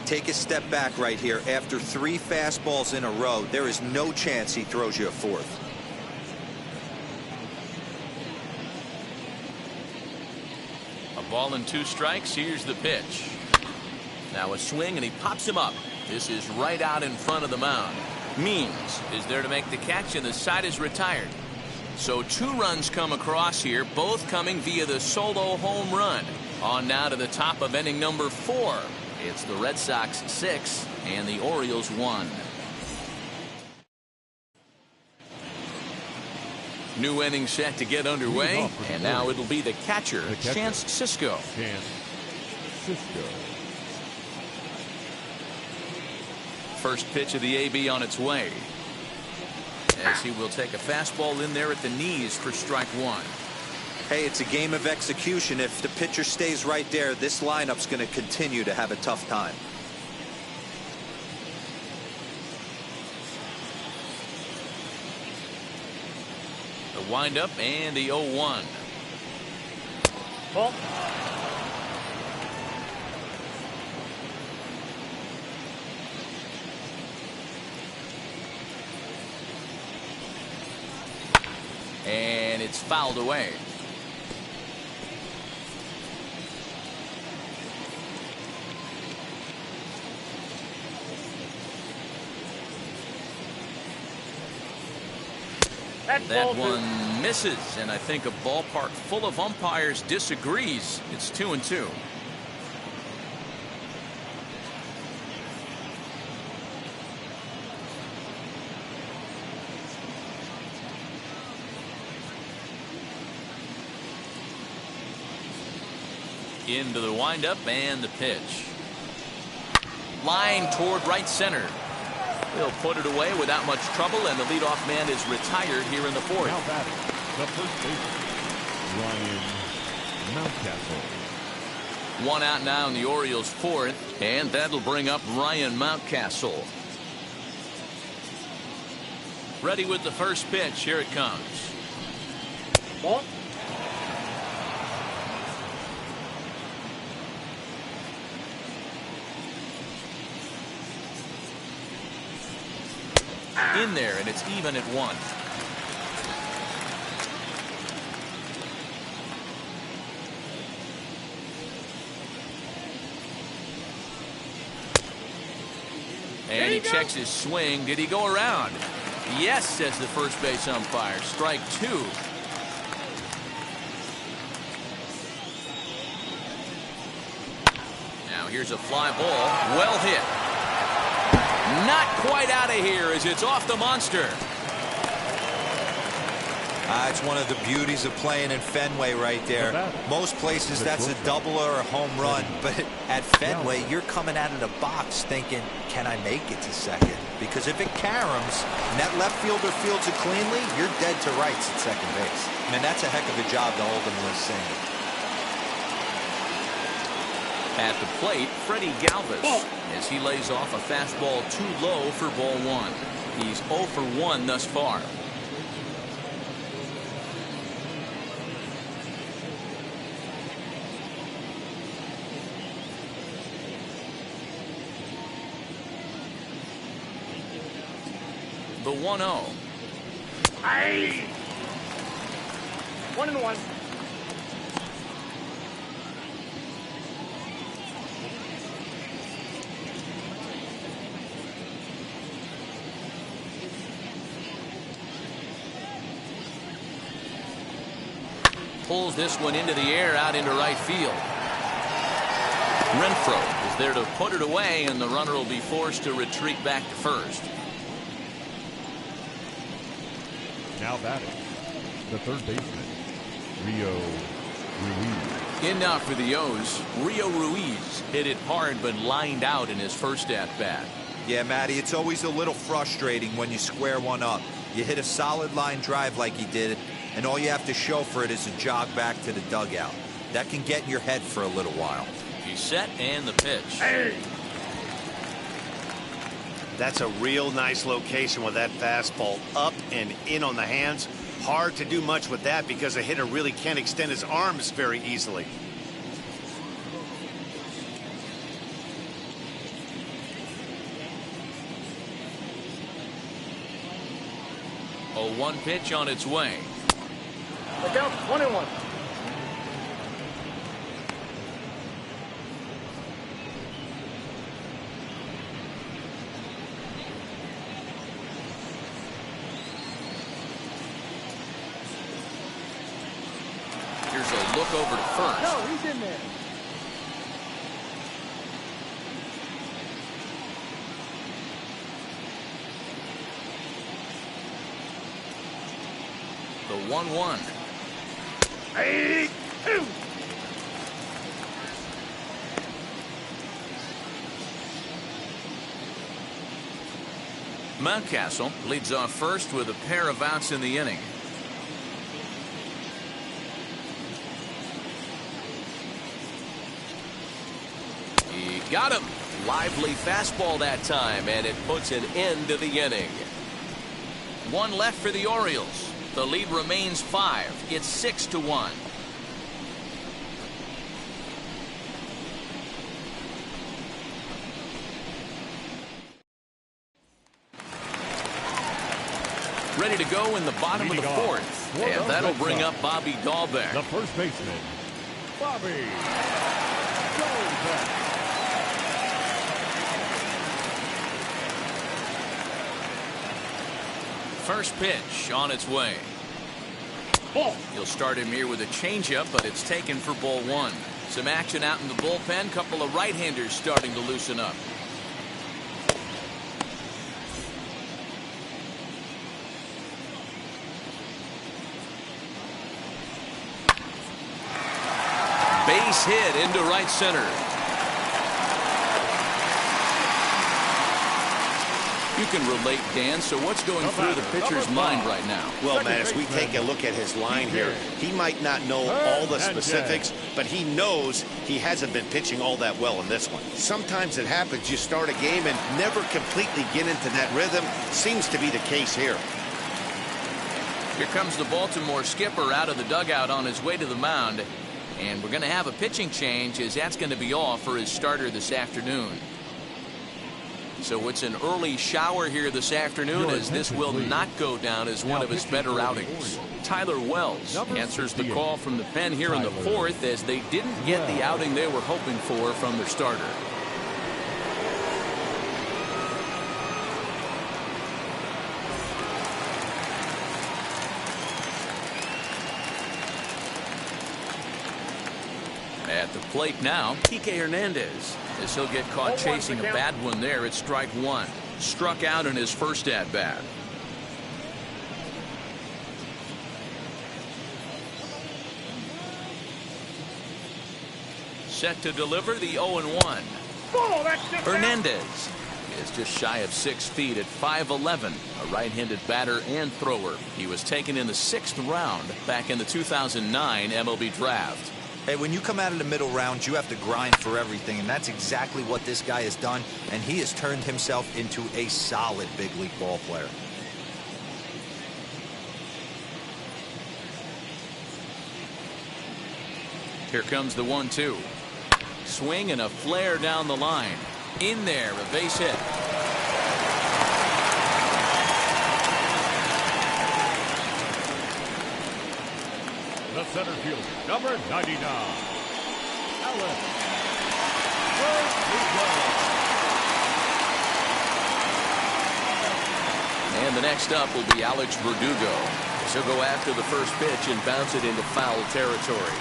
Take a step back right here. After 3 fastballs in a row, there is no chance he throws you a 4th. A ball and 2 strikes. Here's the pitch. Now a swing, and he pops him up. This is right out in front of the mound. Means is there to make the catch, and the side is retired. So 2 runs come across here, both coming via the solo home run. On now to the top of inning number 4. It's the Red Sox 6 and the Orioles 1. New inning set to get underway, and now it'll be the catcher, Chance Sisco. First pitch of the AB on its way, as he will take a fastball in there at the knees for strike 1. Hey, it's a game of execution. If the pitcher stays right there, this lineup's going to continue to have a tough time. The windup and the 0-1. Ball. And it's fouled away. That one misses, and I think a ballpark full of umpires disagrees. It's 2-2. Into the windup and the pitch. Line toward right center. He'll put it away without much trouble, and the leadoff man is retired here in the fourth. Now batting, the first baseman, Ryan Mountcastle. One out now in the Orioles' fourth, and that'll bring up Ryan Mountcastle. Ready with the first pitch. Here it comes. Ball. In there, and it's even at 1. And he checks his swing. Did he go around? Yes, says the first base umpire. Strike 2. Now here's a fly ball. Well hit. Not quite out of here as it's off the monster. It's one of the beauties of playing in Fenway right there. Most places that's a double or a home run, but at Fenway you're coming out of the box thinking, can I make it to second? Because if it caroms and that left fielder fields it cleanly, you're dead to rights at second base. I mean, that's a heck of a job to hold him with single. At the plate, Freddie Galvis, as he lays off a fastball too low for ball 1. He's 0 for 1 thus far. The 1-0. Aye. 1-1. Pulls this one into the air out into right field. Renfroe is there to put it away, and the runner will be forced to retreat back to first. Now batting, the third baseman, Rio Ruiz. In now for the O's, Rio Ruiz hit it hard but lined out in his first at-bat. Yeah, Matty, it's always a little frustrating when you square one up. You hit a solid line drive like he did, and all you have to show for it is a jog back to the dugout. That can get in your head for a little while. He's set, and the pitch. Hey. That's a real nice location with that fastball up and in on the hands. Hard to do much with that because a hitter really can't extend his arms very easily. A 1 pitch on its way. Look out. 1-1. Here's a look over to first. No, he's in there. The 1-1. Hey. 2. Mountcastle leads off first with a pair of outs in the inning. He got him. Lively fastball that time, and it puts an end to the inning. One left for the Orioles. The lead remains 5. It's 6-1. Ready to go in the bottom of the fourth. And that'll bring up Bobby Dahlbeck. The first baseman, Bobby Dahlbeck. First pitch on its way. He'll start him here with a changeup, but it's taken for ball 1. Some action out in the bullpen. Couple of right-handers starting to loosen up. Base hit into right center. You can relate, Dan. So what's going through the pitcher's mind right now? Well, Matt, as we take a look at his line here, he might not know all the specifics, but he knows he hasn't been pitching all that well in this one. Sometimes it happens. You start a game and never completely get into that rhythm. Seems to be the case here. Here comes the Baltimore skipper out of the dugout on his way to the mound. And we're going to have a pitching change, as that's going to be all for his starter this afternoon. So it's an early shower here this afternoon, as this will not go down as one of his better outings. Tyler Wells answers the call from the pen here in the fourth, as they didn't get the outing they were hoping for from their starter. At the plate now, Kike Hernandez, as he'll get caught chasing a bad one there at strike 1. Struck out in his first at-bat. Set to deliver the 0-1. Hernandez is just shy of 6 feet at 5'11", a right-handed batter and thrower. He was taken in the 6th round back in the 2009 MLB draft. Hey, when you come out of the middle rounds, you have to grind for everything, and that's exactly what this guy has done, and he has turned himself into a solid big league ball player. Here comes the 1-2. Swing and a flare down the line. In there, a base hit. The center fielder, number 99, Alex. And the next up will be Alex Verdugo. He'll go after the first pitch and bounce it into foul territory.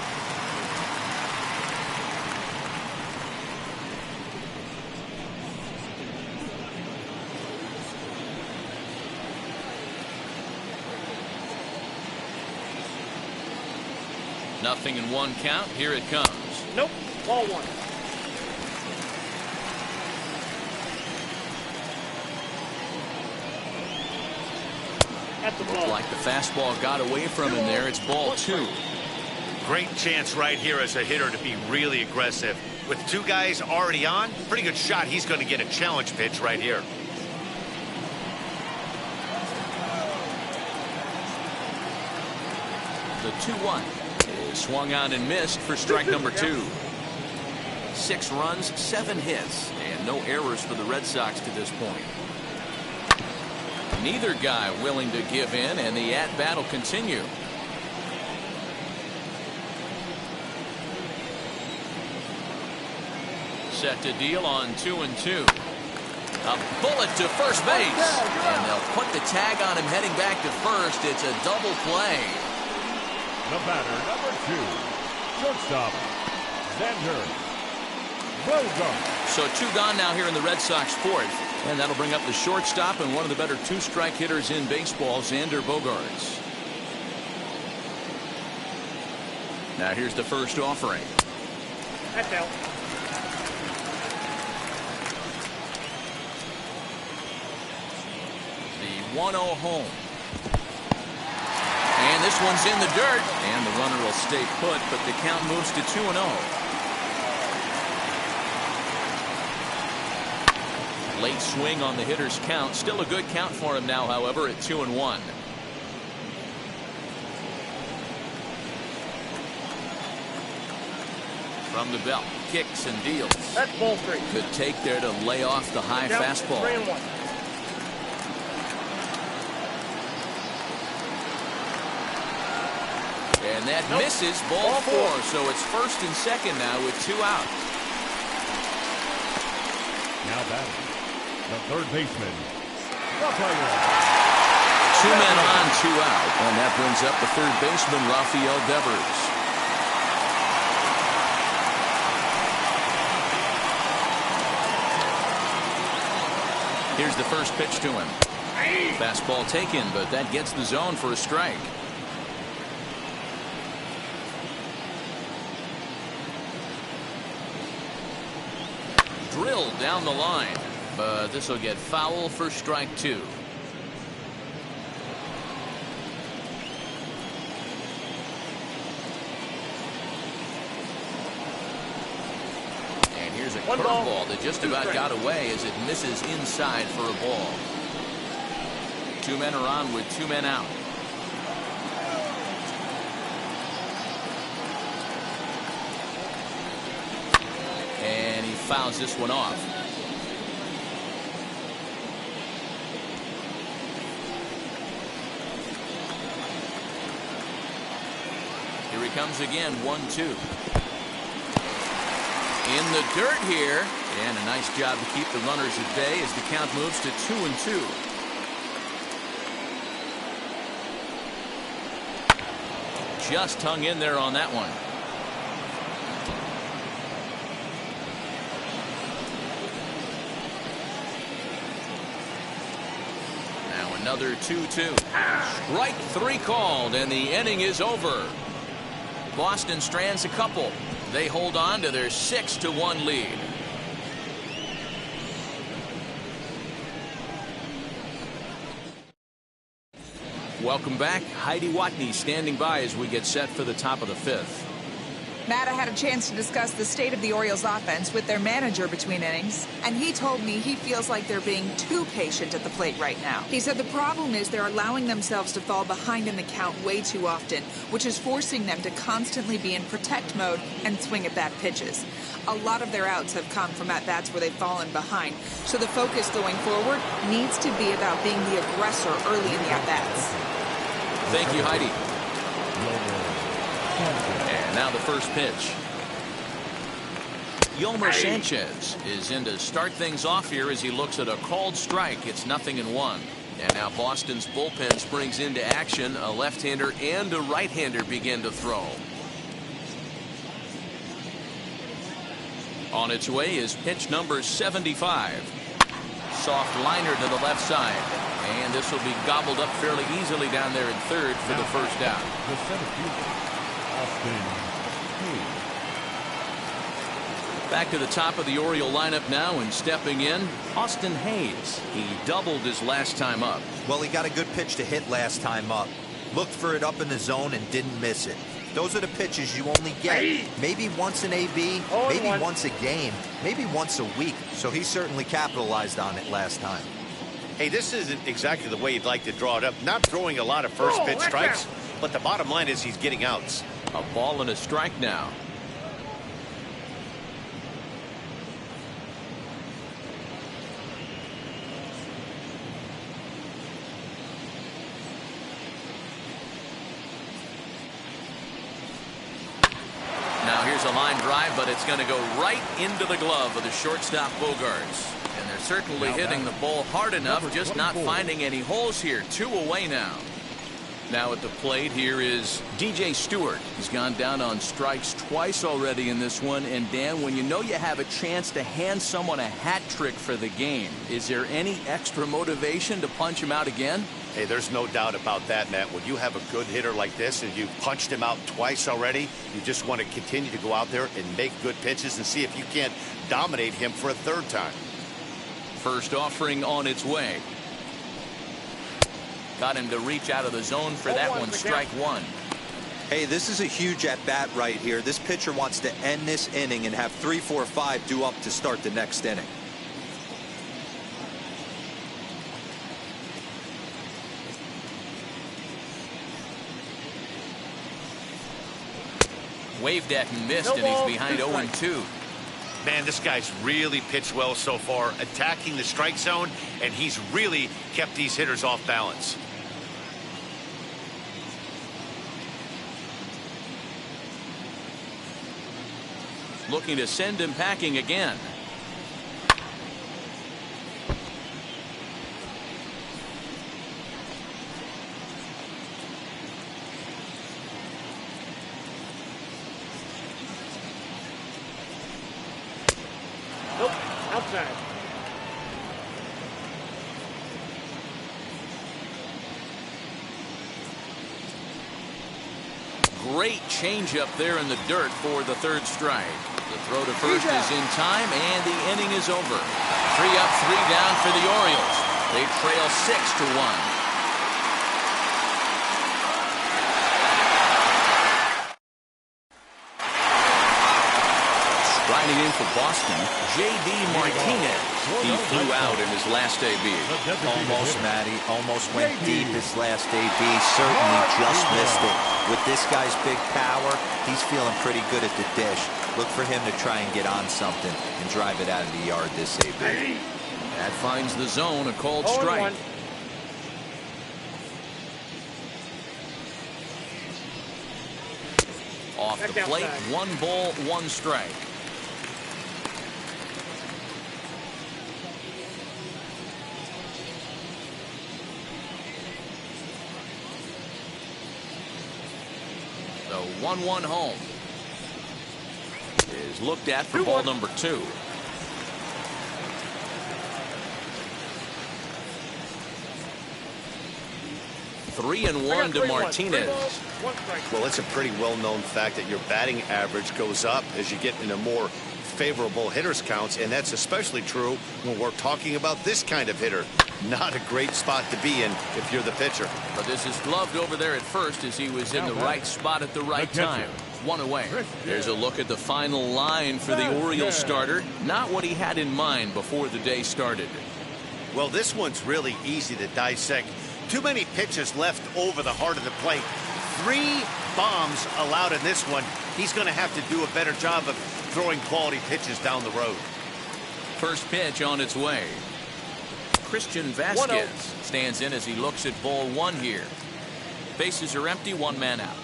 Nothing in 1 count. Here it comes. Nope. Ball 1. That's the ball. Like the fastball got away from him there. It's ball 2. Great chance right here as a hitter to be really aggressive. With 2 guys already on, pretty good shot. He's going to get a challenge pitch right here. The 2-1 is swung on and missed for strike number 2. 6 runs, 7 hits, and no errors for the Red Sox to this point. Neither guy willing to give in, and the at-bat will continue. Set to deal on 2-2. A bullet to first base, and they'll put the tag on him heading back to first. It's a double play. The batter, number 2, shortstop, Xander Bogaerts. So 2 gone now here in the Red Sox fourth, and that'll bring up the shortstop and one of the better 2-strike hitters in baseball, Xander Bogaerts. Now here's the first offering. That's out. The 1-0 home. And this one's in the dirt, and the runner will stay put, but the count moves to 2-0. Late swing on the hitter's count. Still a good count for him now, however, at 2-1. From the belt, kicks and deals. That's ball 3. Good take there to lay off the high Down, fastball. 3-1. And that misses ball 4. So it's first and second now with 2 out. Now batting, the third baseman, Raphael. 2 men on, 2 out. And that brings up the third baseman, Rafael Devers. Here's the first pitch to him. Fastball taken, but that gets the zone for a strike. Drilled down the line, but this will get foul for strike 2. And here's a curveball that just about got away as it misses inside for a ball. 2 men are on with 2 men out. And he fouls this one off. Here he comes again, 1-2. In the dirt here, and a nice job to keep the runners at bay as the count moves to 2-2. Just hung in there on that one. Another 2-2. Strike 3 called, and the inning is over. Boston strands a couple. They hold on to their 6-1 lead. Welcome back. Heidi Watney standing by as we get set for the top of the 5th. Matt, I had a chance to discuss the state of the Orioles offense with their manager between innings, and he told me he feels like they're being too patient at the plate right now. He said the problem is they're allowing themselves to fall behind in the count way too often, which is forcing them to constantly be in protect mode and swing at bad pitches. A lot of their outs have come from at-bats where they've fallen behind, so the focus going forward needs to be about being the aggressor early in the at-bats. Thank you, Heidi. And now the first pitch. Yolmer Sanchez is in to start things off here as he looks at a called strike. It's 0-1. And now Boston's bullpen springs into action. A left-hander and a right-hander begin to throw. On its way is pitch number 75. Soft liner to the left side. And this will be gobbled up fairly easily down there in third for the first out. The center fielder, Austin Hayes. Back to the top of the Oriole lineup now, and stepping in, Austin Hayes. He doubled his last time up. Well, he got a good pitch to hit last time up. Looked for it up in the zone and didn't miss it. Those are the pitches you only get maybe once an AB, maybe once a game, maybe once a week. So he certainly capitalized on it last time. Hey, this isn't exactly the way you'd like to draw it up. Not throwing a lot of first pitch strikes, but the bottom line is he's getting outs. A ball and a strike now. Now here's a line drive, but it's going to go right into the glove of the shortstop Bogarts. And they're certainly hitting the ball hard enough, just not finding any holes here. 2 away now. Now at the plate here is DJ Stewart. He's gone down on strikes twice already in this one. And Dan, when you know you have a chance to hand someone a hat trick for the game, is there any extra motivation to punch him out again? Hey, there's no doubt about that, Matt. When you have a good hitter like this and you've punched him out twice already, you just want to continue to go out there and make good pitches and see if you can't dominate him for a third time. First offering on its way. Got him to reach out of the zone for that one. Strike 1. Hey, this is a huge at-bat right here. This pitcher wants to end this inning and have 3, 4, 5 due up to start the next inning. Waved at and missed, and he's behind 0-2. Man, this guy's really pitched well so far, attacking the strike zone, and he's really kept these hitters off balance. Looking to send him packing again. Nope, outside. Great changeup there in the dirt for the third strike. The throw to first is in time, and the inning is over. 3 up, 3 down for the Orioles. They trail 6-1. Riding in for Boston, J.D. Martinez. He flew out in his last debut. Almost, Matty. Almost went deep his last debut. Certainly just missed it. With this guy's big power, he's feeling pretty good at the dish. Look for him to try and get on something and drive it out of the yard this debut. That finds the zone, a called strike. Off the plate, 1 ball, 1 strike. The 1-1 home is looked at for ball number 2. Three and one to Martinez. Well, it's a pretty well-known fact that your batting average goes up as you get into more favorable hitters counts, and that's especially true when we're talking about this kind of hitter. Not a great spot to be in if you're the pitcher. But this is gloved over there at first as he was in the right spot at the right time. 1 away. There's a look at the final line for the Orioles starter. Not what he had in mind before the day started. Well, this one's really easy to dissect. Too many pitches left over the heart of the plate. 3 bombs allowed in this one. He's going to have to do a better job of throwing quality pitches down the road. First pitch on its way. Christian Vasquez stands in as he looks at ball 1 here. Bases are empty, 1 man out.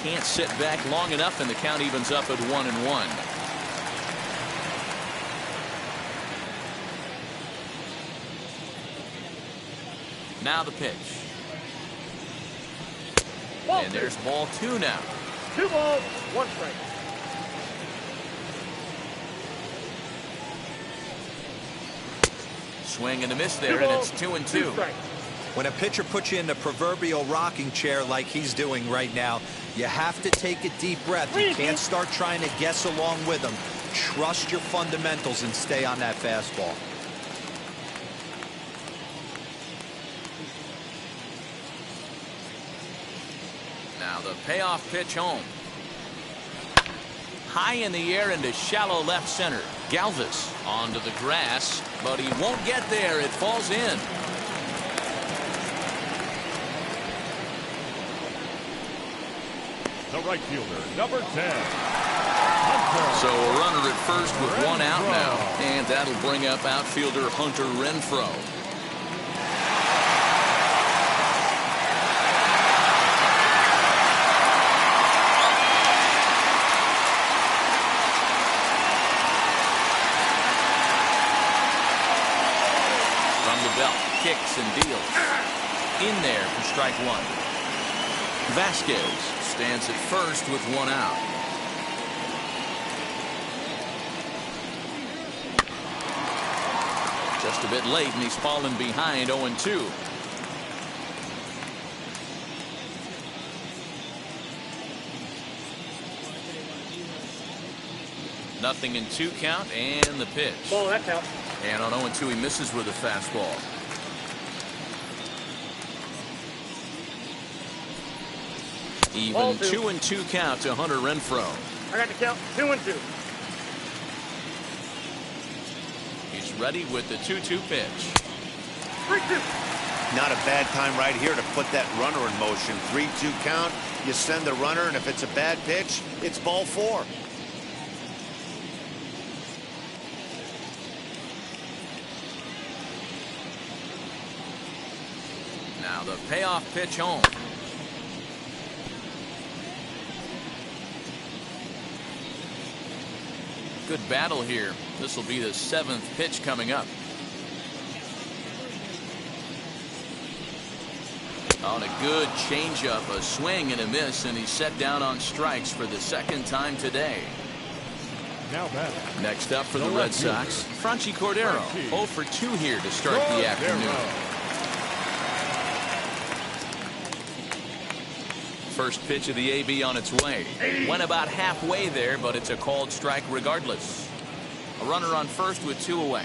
Can't sit back long enough, and the count evens up at 1-1. Now the pitch. And there's ball 2 now. 2 balls, 1 strike. Swing and a miss there, and it's 2-2. When a pitcher puts you in the proverbial rocking chair like he's doing right now, you have to take a deep breath. You can't start trying to guess along with him. Trust your fundamentals and stay on that fastball. Now the payoff pitch home. High in the air into shallow left center. Galvis onto the grass, but he won't get there. It falls in. The right fielder, number 10. So a runner at first with 1 out now, and that'll bring up outfielder Hunter Renfroe. Kicks and deals. In there for strike 1. Vasquez stands at first with 1 out. Just a bit late, and he's fallen behind 0-2. Nothing in 2 count, and the pitch. Ball, that's out. And on 0-2, he misses with a fastball. Even 2-2 count to Hunter Renfroe. I got the count. 2-2. He's ready with the 2-2 pitch. 3-2. Not a bad time right here to put that runner in motion. 3-2 count. You send the runner, and if it's a bad pitch, it's ball 4. Now the payoff pitch home. Good battle here. This will be the 7th pitch coming up. On a good changeup, a swing and a miss, and he's set down on strikes for the 2nd time today. Now back. Next up for the Red Sox, Franchy Cordero. 0 for 2 here to start the afternoon. First pitch of the AB on its way. Went about halfway there, but it's a called strike regardless. A runner on first with 2 away.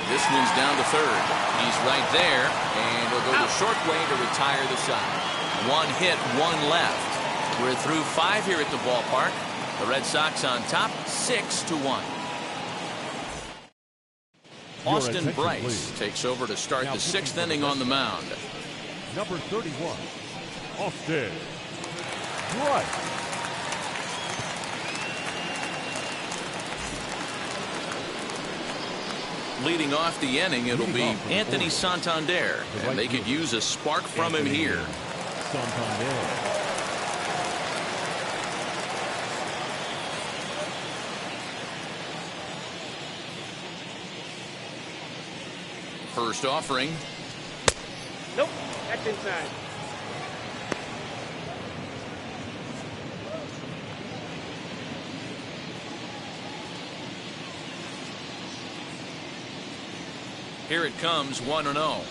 This one's down to third. He's right there, and he'll go the short way to retire the side. 1 hit, 1 left. We're through 5 here at the ballpark. The Red Sox on top, 6-1. Austin Bryce takes over to start the 6th inning on the mound. Number 31, Austin Bryce. Leading off the inning, it'll be Anthony Santander, and they could use a spark from him here. Santander. First offering. Nope, that's inside. Here it comes, 1-0.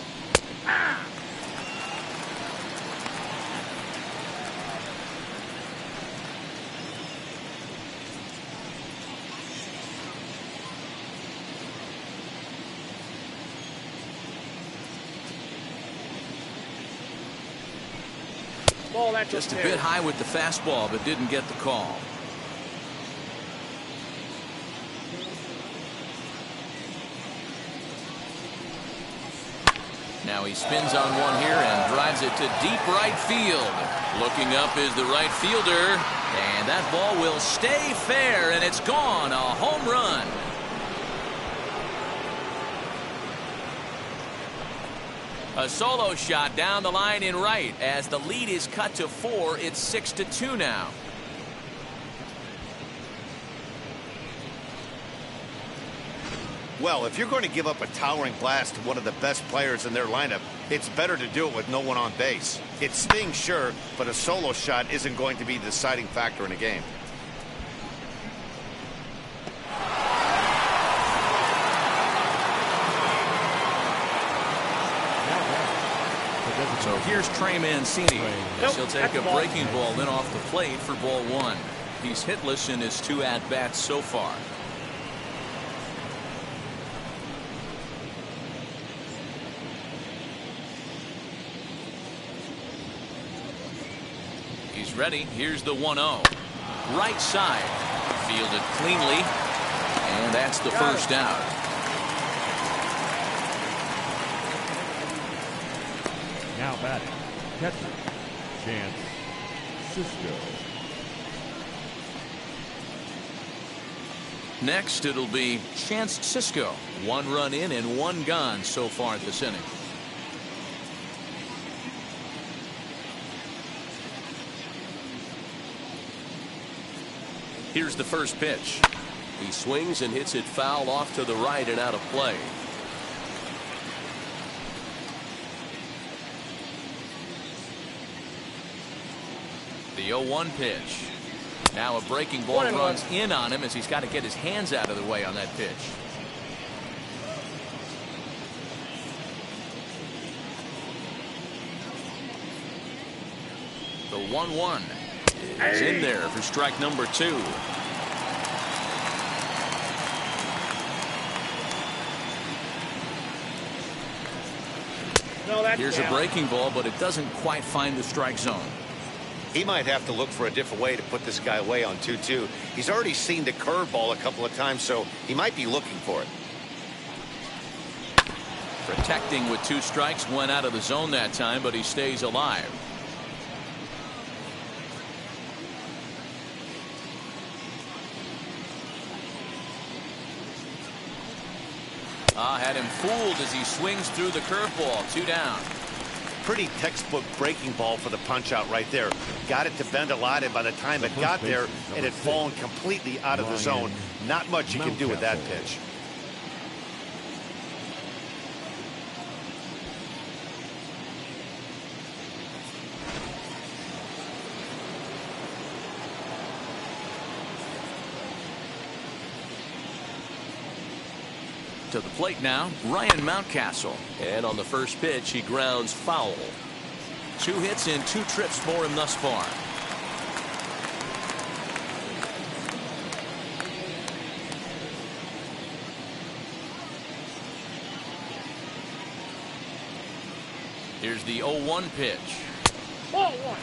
Ball, that's Just a upstairs. bit high with the fastball, but didn't get the call. Now he spins on one here and drives it to deep right field. Looking up is the right fielder, and that ball will stay fair, and it's gone. A home run. A solo shot down the line in right. As the lead is cut to 4, it's 6-2 now. Well, if you're going to give up a towering blast to one of the best players in their lineup, it's better to do it with no one on base. It stings, sure, but a solo shot isn't going to be the deciding factor in a game. So here's Trey Mancini. Nope, He'll take that's a the ball. breaking ball in off the plate for ball 1. He's hitless in his 2 at-bats so far. He's ready. Here's the 1-0. Right side. Fielded cleanly. And that's the first out. Now batting, catcher, Chance Cisco. Next, it'll be Chance Cisco. 1 run in and 1 gone so far this inning. Here's the first pitch. He swings and hits it foul off to the right and out of play. The 0-1 pitch. Now a breaking ball runs in on him as he's got to get his hands out of the way on that pitch. The 1-1 is in there for strike number 2. No, that's Here's down. a breaking ball, but it doesn't quite find the strike zone. He might have to look for a different way to put this guy away on 2-2. He's already seen the curveball a couple of times, so he might be looking for it. Protecting with 2 strikes, went out of the zone that time, but he stays alive. Had him fooled as he swings through the curveball. 2 down. Pretty textbook breaking ball for the punch out right there. Got it to bend a lot, and by the time it got there, it had fallen completely out of the zone. Not much you can do with that pitch. To the plate now, Ryan Mountcastle. And on the first pitch, he grounds foul. 2 hits and 2 trips for him thus far. Here's the 0-1 pitch. Ball 1.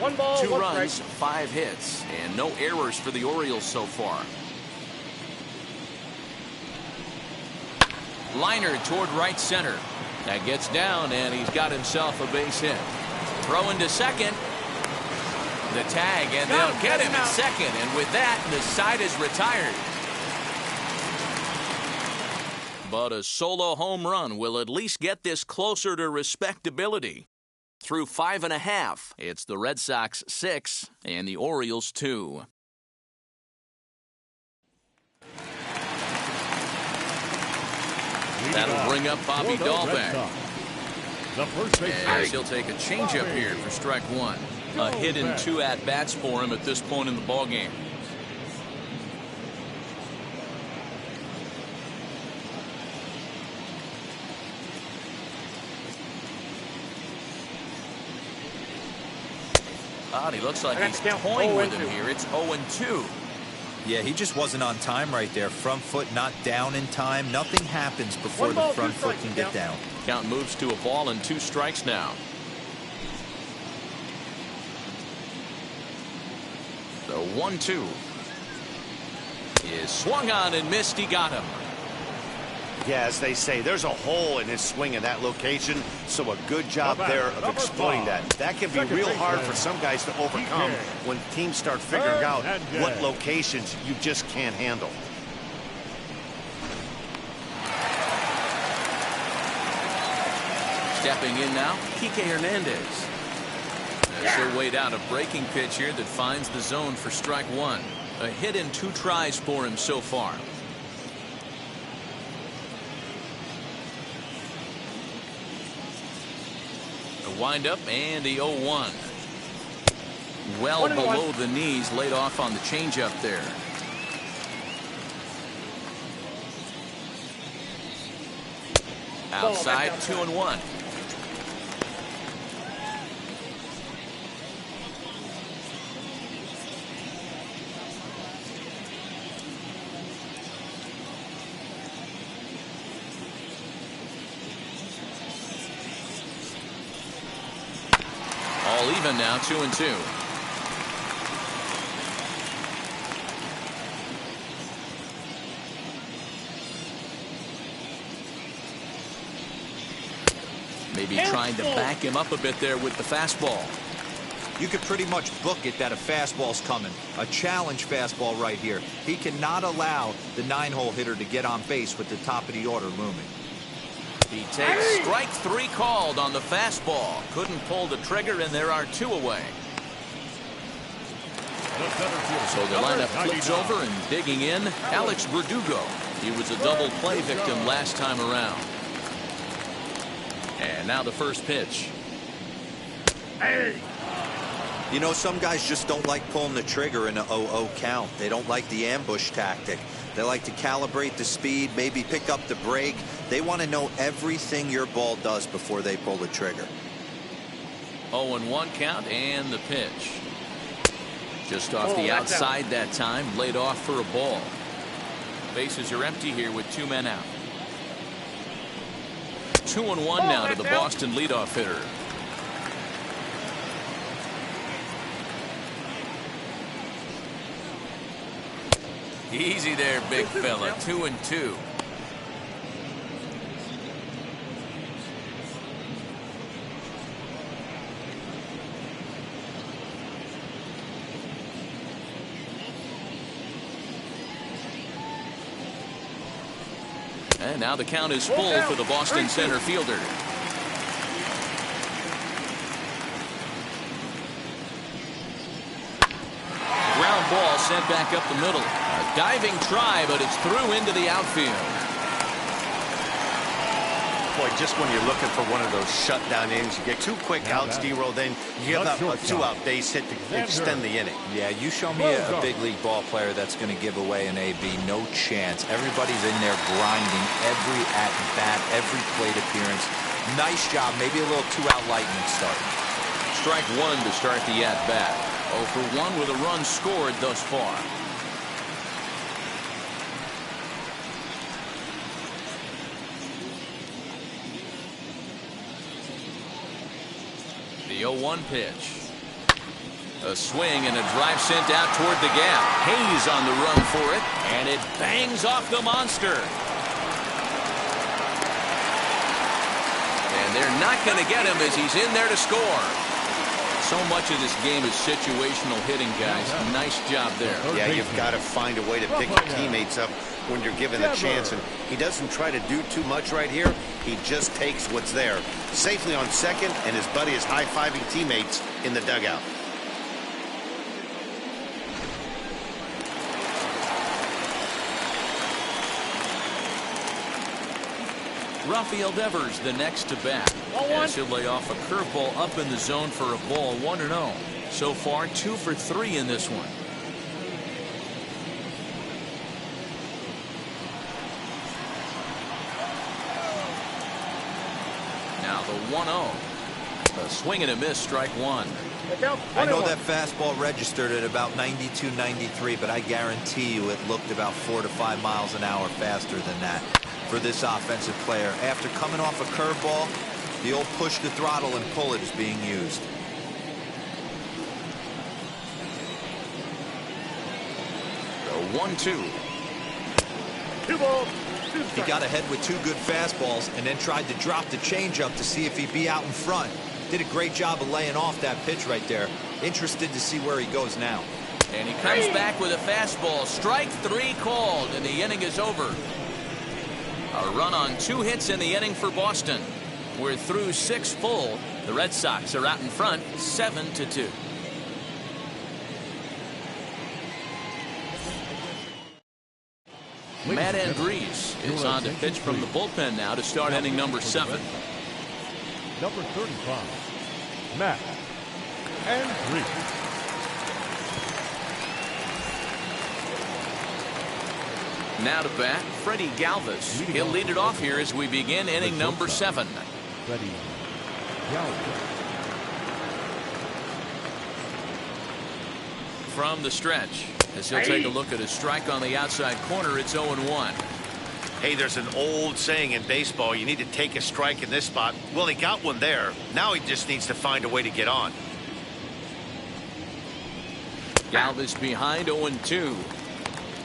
1 ball, 2 1 runs, strike. 5 hits, and no errors for the Orioles so far. Liner toward right center. That gets down, and he's got himself a base hit. Throwing to second. The tag, and they'll get him at second. And with that, the side is retired. But a solo home run will at least get this closer to respectability. Through 5.5, it's the Red Sox 6 and the Orioles 2. That'll bring up Bobby Dahlbeck. As he'll take a changeup here for strike 1. A hit and 2 at-bats for him at this point in the ballgame. He looks like he's toying with him here. It's 0-2. Yeah, he just wasn't on time right there. Front foot not down in time. Nothing happens before the front foot can get down. Count moves to a ball and 2 strikes now. The 1-2 is swung on and missed. He got him. Yeah, as they say, there's a hole in his swing in that location, so a good job there of exploiting that. That can be real hard for some guys to overcome when teams start figuring out what locations you just can't handle. Stepping in now, Kike Hernandez. She'll wait out a breaking pitch here that finds the zone for strike 1. A hit and 2 tries for him so far. The windup and the 0-1. Well below the knees, laid off on the changeup there. Outside, 2-1. All even now, 2-2. Maybe trying to back him up a bit there with the fastball. You could pretty much book it that a fastball's coming. A challenge fastball right here. He cannot allow the 9-hole hitter to get on base with the top of the order looming. He takes strike 3 called on the fastball. Couldn't pull the trigger, and there are 2 away. So the lineup flips over, and digging in, Alex Verdugo. He was a double play victim last time around. And now the first pitch. You know, some guys just don't like pulling the trigger in a 0-0 count. They don't like the ambush tactic. They like to calibrate the speed, maybe pick up the brake. They want to know everything your ball does before they pull the trigger. 0-1 count and the pitch. Just off the outside that time, laid off for a ball. Bases are empty here with 2 men out. 2-1 now to the Boston leadoff hitter. Easy there, big fella. 2-2. And now the count is full for the Boston center fielder. Ground ball sent back up the middle. A diving try, but it's through into the outfield. Boy, just when you're looking for one of those shutdown innings, you get 2 quick outs, D-roll, then you give up a 2-out base hit to extend the inning. Yeah, you show me a big league ball player that's going to give away an AB. No chance. Everybody's in there grinding every at-bat, every plate appearance. Nice job. Maybe a little 2-out lightning start. Strike one to start the at-bat. 0 for 1 with a run scored thus far. The 0-1 pitch. A swing and a drive sent out toward the gap. Hayes on the run for it, and it bangs off the monster. And they're not going to get him as he's in there to score. So much of this game is situational hitting, guys. Nice job there. Yeah, you've got to find a way to pick your teammates up when you're given a chance, and he doesn't try to do too much right here. He just takes what's there. Safely on second, and his buddy is high-fiving teammates in the dugout. Rafael Devers the next to bat. As he'll lay off a curveball up in the zone for a ball. 1-0. So far 2 for 3 in this one. Now the 1-0. A swing and a miss, strike one. I know that fastball registered at about 92, 93, but I guarantee you it looked about 4 to 5 miles an hour faster than that for this offensive player. After coming off a curveball, the old push the throttle and pull it is being used. The 1-2. 2 balls. He got ahead with 2 good fastballs and then tried to drop the changeup to see if he'd be out in front. Did a great job of laying off that pitch right there. Interested to see where he goes now. And he comes back with a fastball. Strike 3 called, and the inning is over. A run on 2 hits in the inning for Boston. We're through 6 full. The Red Sox are out in front 7-2. Matt Andrees is on to pitch from the bullpen now to start inning number 7. Number 35, Matt Andrees. Now to bat, Freddie Galvis. He'll lead it off here as we begin inning number 7. Freddie Galvis. From the stretch, as he'll take a look at his strike on the outside corner, it's 0-1. Hey, there's an old saying in baseball, you need to take a strike in this spot. Well, he got one there. Now he just needs to find a way to get on. Galvis behind 0-2.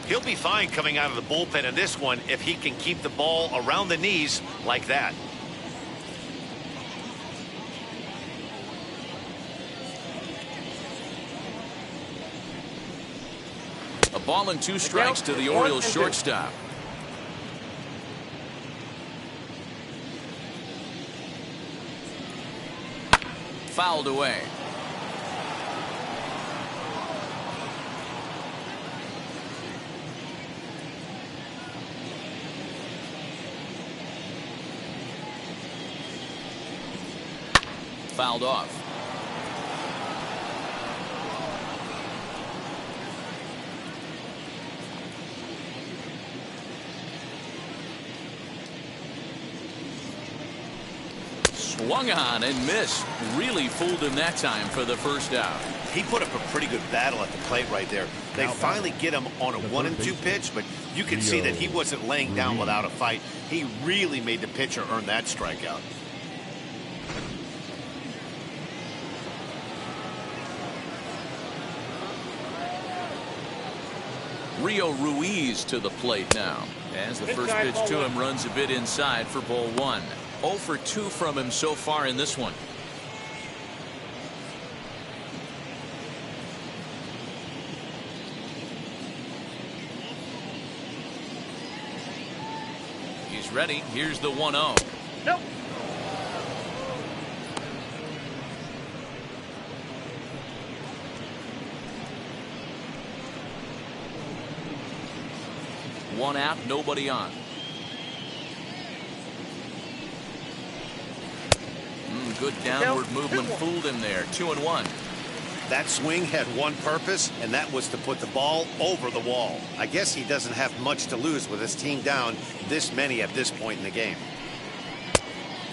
He'll be fine coming out of the bullpen in this one if he can keep the ball around the knees like that. A ball and 2 strikes to the Orioles shortstop. Fouled away. Fouled off. Swung on and missed. Really fooled him that time for the first out. He put up a pretty good battle at the plate right there. They finally get him on a 1-2 pitch, but you can see that he wasn't laying down without a fight. He really made the pitcher earn that strikeout. Rio Ruiz to the plate now, as the first pitch to him runs a bit inside for ball 1. 0 for 2 from him so far in this one. He's He's ready. Here's the 1-0. Nope. One out, nobody on. Good downward movement fooled him there. 2-1. That swing had one purpose, and that was to put the ball over the wall. I guess he doesn't have much to lose with his team down this many at this point in the game.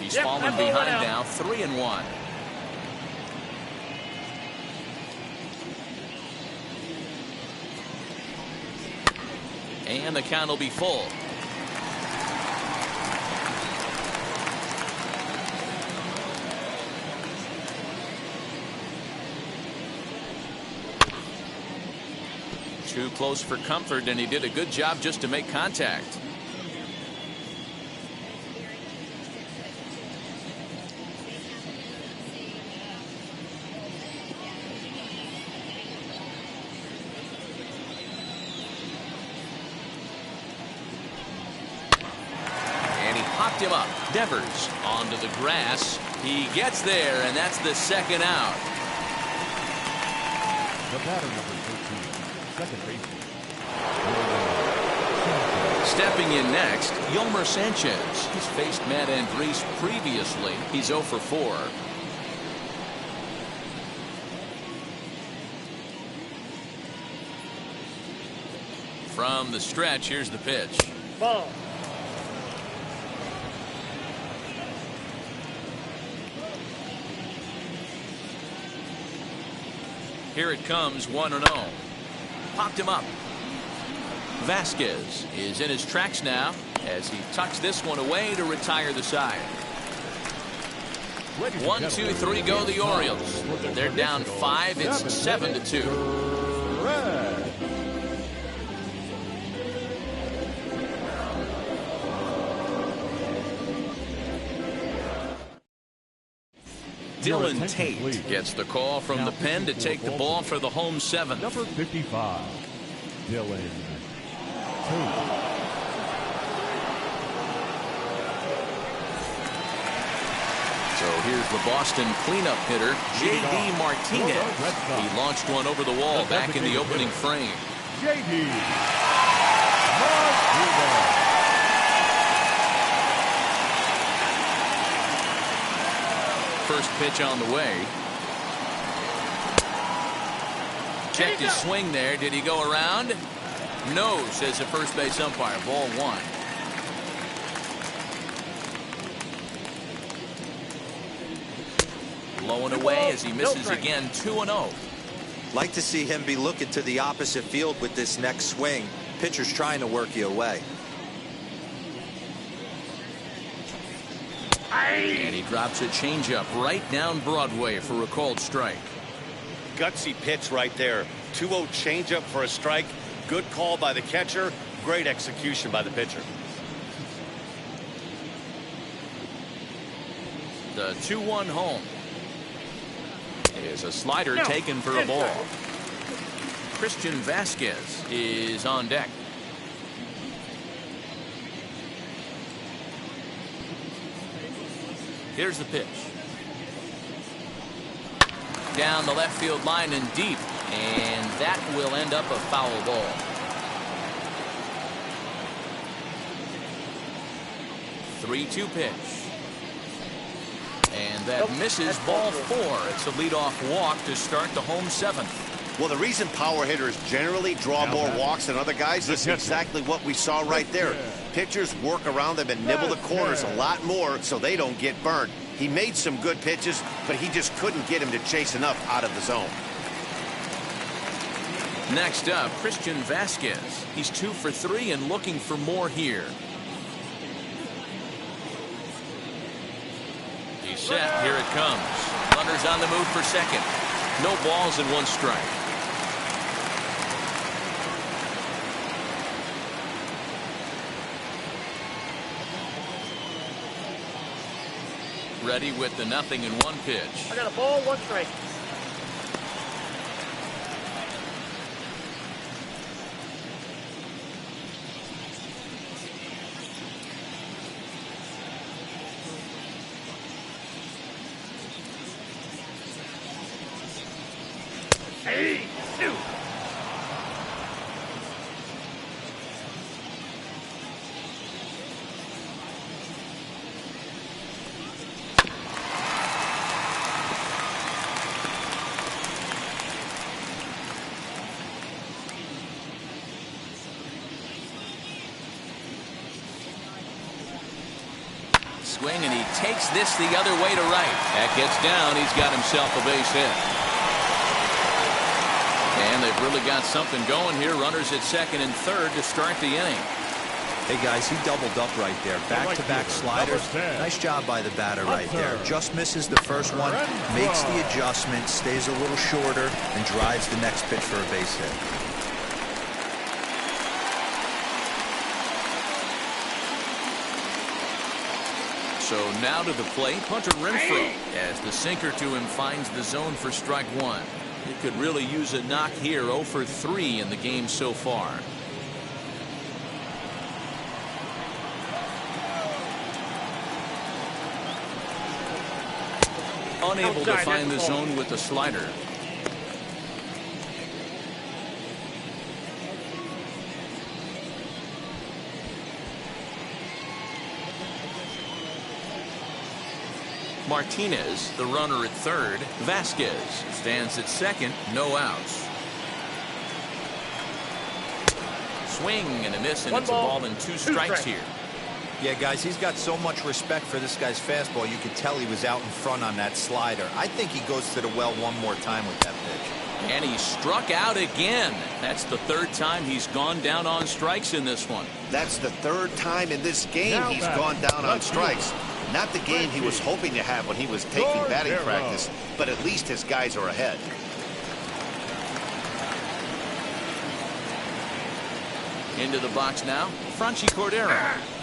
He's fallen behind now. 3-1. And the count will be full. Too close for comfort, and he did a good job just to make contact. And he popped him up. Devers onto the grass. He gets there, and that's the second out. The batter, number 13, second baseman. Stepping in next, Yolmer Sanchez. He's faced Matt Andriese previously. He's 0 for 4. From the stretch, here's the pitch. Ball. Here it comes, 1-0. Popped him up. Vasquez is in his tracks now as he tucks this one away to retire the side. 1, 2, 3 go the Orioles. They're down 5. It's 7-2. Red. Dylan Tate gets the call from the pen to take the ball for the home 7th. Number 55, Dylan Tate. So here's the Boston cleanup hitter, J.D. Martinez. He launched one over the wall back in the opening frame. J.D. Martinez. First pitch on the way. Checked his swing there. Did he go around? No, says the first base umpire. Ball 1. Blowing away as he misses again. 2-0. Like to see him be looking to the opposite field with this next swing. Pitcher's trying to work you away. And he drops a changeup right down Broadway for a called strike. Gutsy pitch right there. 2-0 changeup for a strike. Good call by the catcher. Great execution by the pitcher. The 2-1 home. Is a slider taken for a ball. Christian Vasquez is on deck. Here's the pitch. Down the left field line and deep. And that will end up a foul ball. Three-two pitch. And that misses ball 4. It's a leadoff walk to start the home 7th. Well, the reason power hitters generally draw more walks than other guys is exactly what we saw right there. Pitchers work around them and nibble the corners a lot more so they don't get burned. He made some good pitches, but he just couldn't get him to chase enough out of the zone. Next up, Christian Vasquez. He's 2 for 3 and looking for more here. He's set. Here it comes. Runners on the move for second. No balls and 1 strike. Ready with the 0-1 pitch. I got a ball, 1 strike. swing, and he takes this the other way to right. That gets down. He's got himself a base hit. And they've really got something going here. Runners at second and third to start the inning. Hey, guys, he doubled up right there. Back-to-back sliders. Nice job by the batter right there. Just misses the first one, makes the adjustment, stays a little shorter, and drives the next pitch for a base hit. So now to the plate, Hunter Renfroe, as the sinker to him finds the zone for strike one. It could really use a knock here. 0 for 3 in the game so far. Unable to find the zone with the slider. Martinez, the runner at third. Vasquez stands at second. No outs. Swing and a miss, and it's a ball and 2 strikes here. Yeah, guys, he's got so much respect for this guy's fastball. You could tell he was out in front on that slider. I think he goes to the well one more time with that pitch. And he struck out again. That's the 3rd time he's gone down on strikes in this one. That's the 3rd time in this game he's gone down on strikes. Not the game he was hoping to have when he was taking batting practice, but at least his guys are ahead. Into the box now, Franchi Cordero.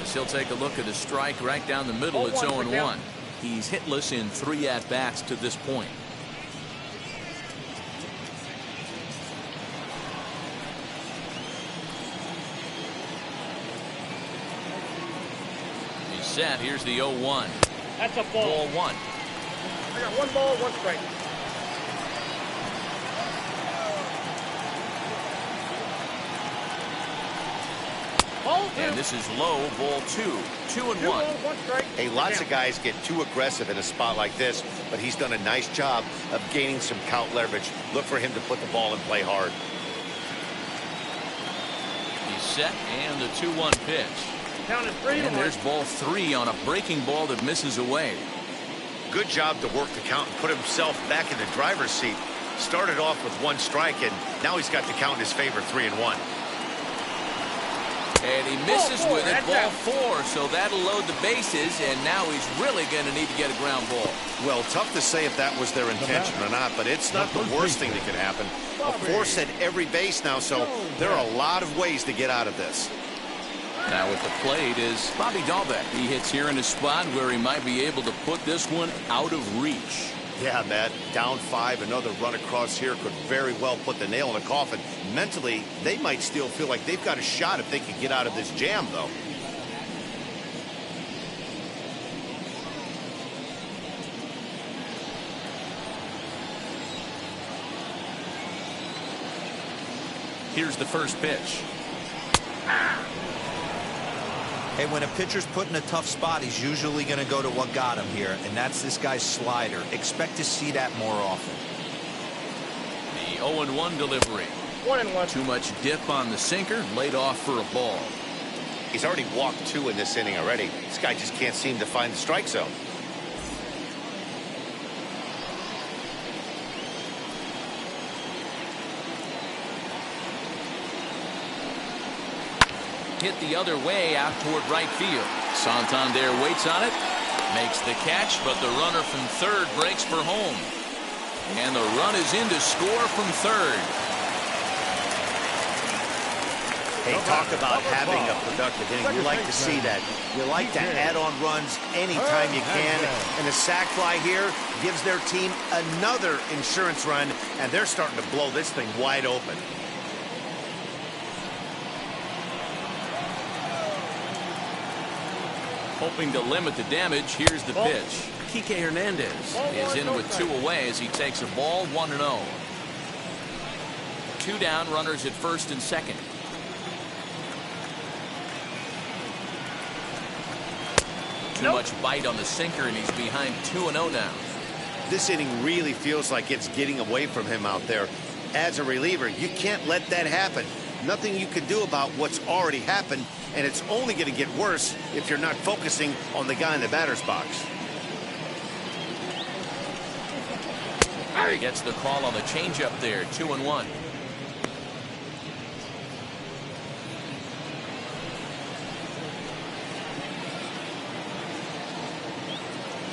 As he'll take a look at a strike right down the middle. It's 0-1. He's hitless in 3 at-bats to this point. He's set. Here's the 0-1. That's a ball. Ball 1. I got 1 ball, 1 strike. And this is low, ball 2. 2-1. Hey, lots of guys get too aggressive in a spot like this, but he's done a nice job of gaining some count leverage. Look for him to put the ball in play hard. He's set, and the 2-1 pitch. Counted 3. And there's ball 3 on a breaking ball that misses away. Good job to work the count and put himself back in the driver's seat. Started off with 1 strike, and now he's got the count in his favor, 3-1. And he misses with it, ball 4, so that'll load the bases, and now he's really going to need to get a ground ball. Well, tough to say if that was their intention or not, but it's not the worst thing that could happen. A force at every base now, so there are a lot of ways to get out of this. Now at the plate is Bobby Dahlbeck. He hits here in a spot where he might be able to put this one out of reach. Yeah, Matt, down 5, another run across here could very well put the nail in the coffin. Mentally, they might still feel like they've got a shot if they can get out of this jam, though. Here's the first pitch. Hey, when a pitcher's put in a tough spot, he's usually going to go to what got him here, and that's this guy's slider. Expect to see that more often. The 0-1 delivery. 1-1. Too much dip on the sinker, laid off for a ball. He's already walked 2 in this inning already. This guy just can't seem to find the strike zone. Hit the other way out toward right field. Santander waits on it, makes the catch, but the runner from third breaks for home. And the run is in to score from third. Hey, talk about having a productive inning. You like to see that. You like to add on runs anytime you can. And the sac fly here gives their team another insurance run, and they're starting to blow this thing wide open. Hoping to limit the damage, here's the pitch. Kike Hernandez is in with 2 away as he takes a ball, 1-0. 2 down, runners at first and second. Too much bite on the sinker, and he's behind 2-0 now. This inning really feels like it's getting away from him out there. As a reliever, you can't let that happen. nothing you can do about what's already happened, and it's only going to get worse if you're not focusing on the guy in the batter's box. He gets the call on the changeup there, 2-1.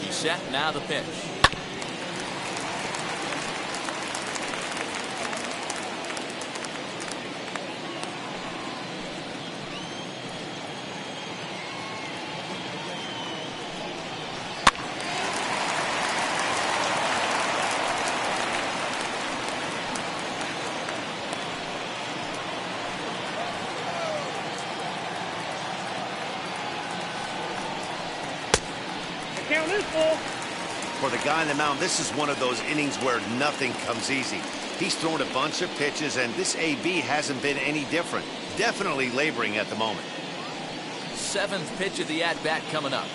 He's set, now the pitch. Count is full. For the guy on the mound, this is one of those innings where nothing comes easy. He's thrown a bunch of pitches, and this AB hasn't been any different. Definitely laboring at the moment. 7th pitch of the at-bat coming up.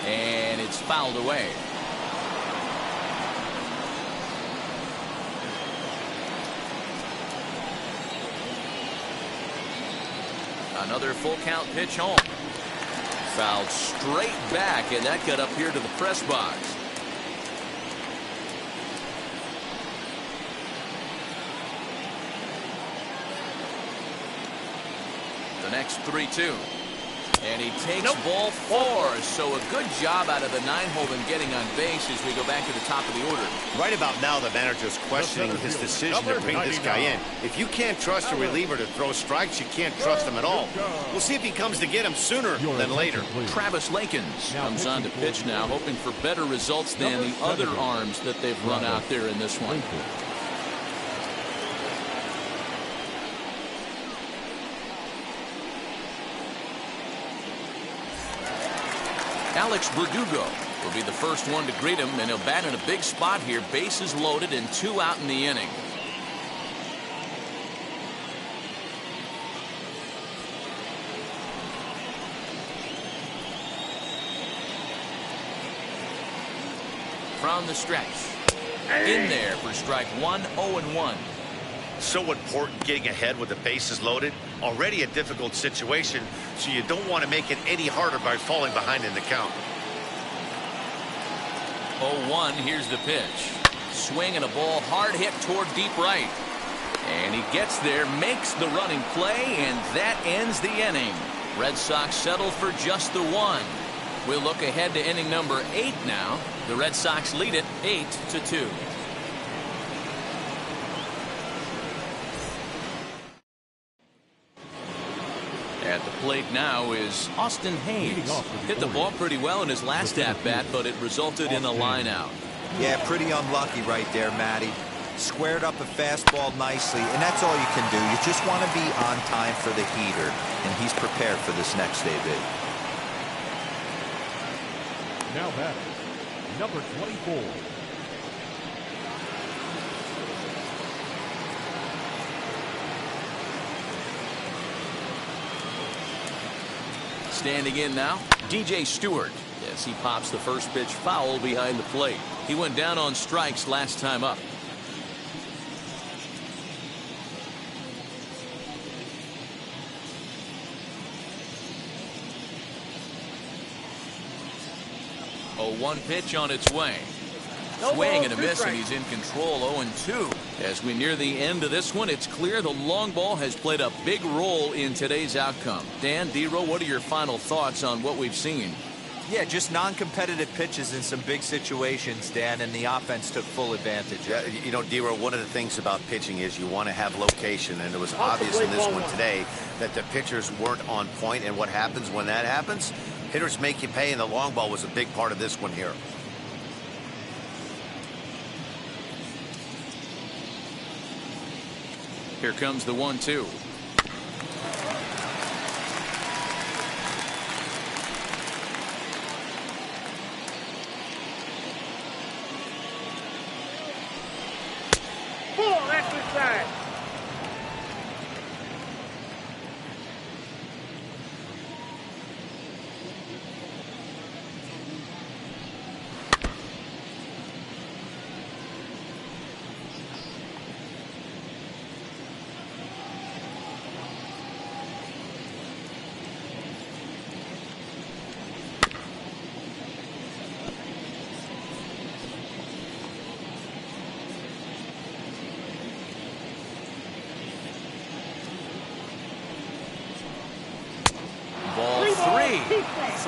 And it's fouled away. Another full count pitch home. Fouled straight back, and that got up here to the press box. The next 3-2. And he takes ball 4. So a good job out of the 9-hole in getting on base as we go back to the top of the order. Right about now, the manager's questioning his decision to bring this guy in. If you can't trust a reliever to throw strikes, you can't trust him at all. We'll see if he comes to get him sooner than later. Travis Lakins comes on to pitch now, hoping for better results than the other arms that they've run out there in this one. Alex Verdugo will be the first one to greet him, and he'll bat in a big spot here. Bases loaded and 2 out in the inning. From the stretch. In there for strike 1, 0-1. So important getting ahead with the bases loaded. Already a difficult situation, so you don't want to make it any harder by falling behind in the count. 0-1, here's the pitch. Swing and a ball hard hit toward deep right. And he gets there, makes the running play, and that ends the inning. Red Sox settle for just the 1. We'll look ahead to inning number 8 now. The Red Sox lead it 8-2. At the plate now is Austin Hayes. Hit the ball pretty well in his last at-bat, but it resulted in a line-out. Yeah, pretty unlucky right there, Matty. Squared up a fastball nicely, and that's all you can do. You just want to be on time for the heater, and he's prepared for this next AB. Now batting, number 24. Standing in now, DJ Stewart. Yes, he pops the first pitch foul behind the plate. He went down on strikes last time up. A 1 pitch on its way. Swing and a miss, and he's in control. 0-2. As we near the end of this one, it's clear the long ball has played a big role in today's outcome. Dan, D-Row, what are your final thoughts on what we've seen? Yeah, just non-competitive pitches in some big situations, Dan, and the offense took full advantage. Yeah, you know, D-Row, one of the things about pitching is you want to have location, and it was obvious in this one today that the pitchers weren't on point, and what happens when that happens? Hitters make you pay, and the long ball was a big part of this one here. Here comes the 1-2. Full, that's inside.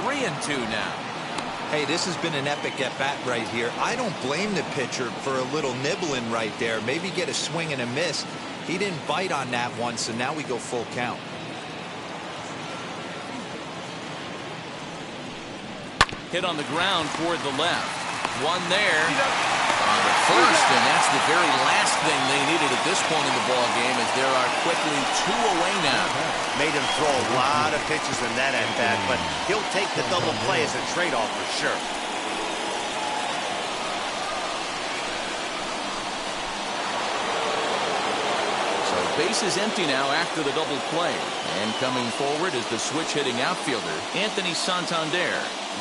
3-2 now. Hey, this has been an epic at-bat right here. I don't blame the pitcher for a little nibbling right there. Maybe get a swing and a miss. He didn't bite on that one, so now we go full count. Hit on the ground toward the left. One there on the first, and that's the very last thing they needed at this point in the ball game, as there are quickly 2 away now. Made him throw a lot of pitches in that at-bat, but he'll take the double play as a trade-off for sure. So base is empty now after the double play. And coming forward is the switch-hitting outfielder, Anthony Santander.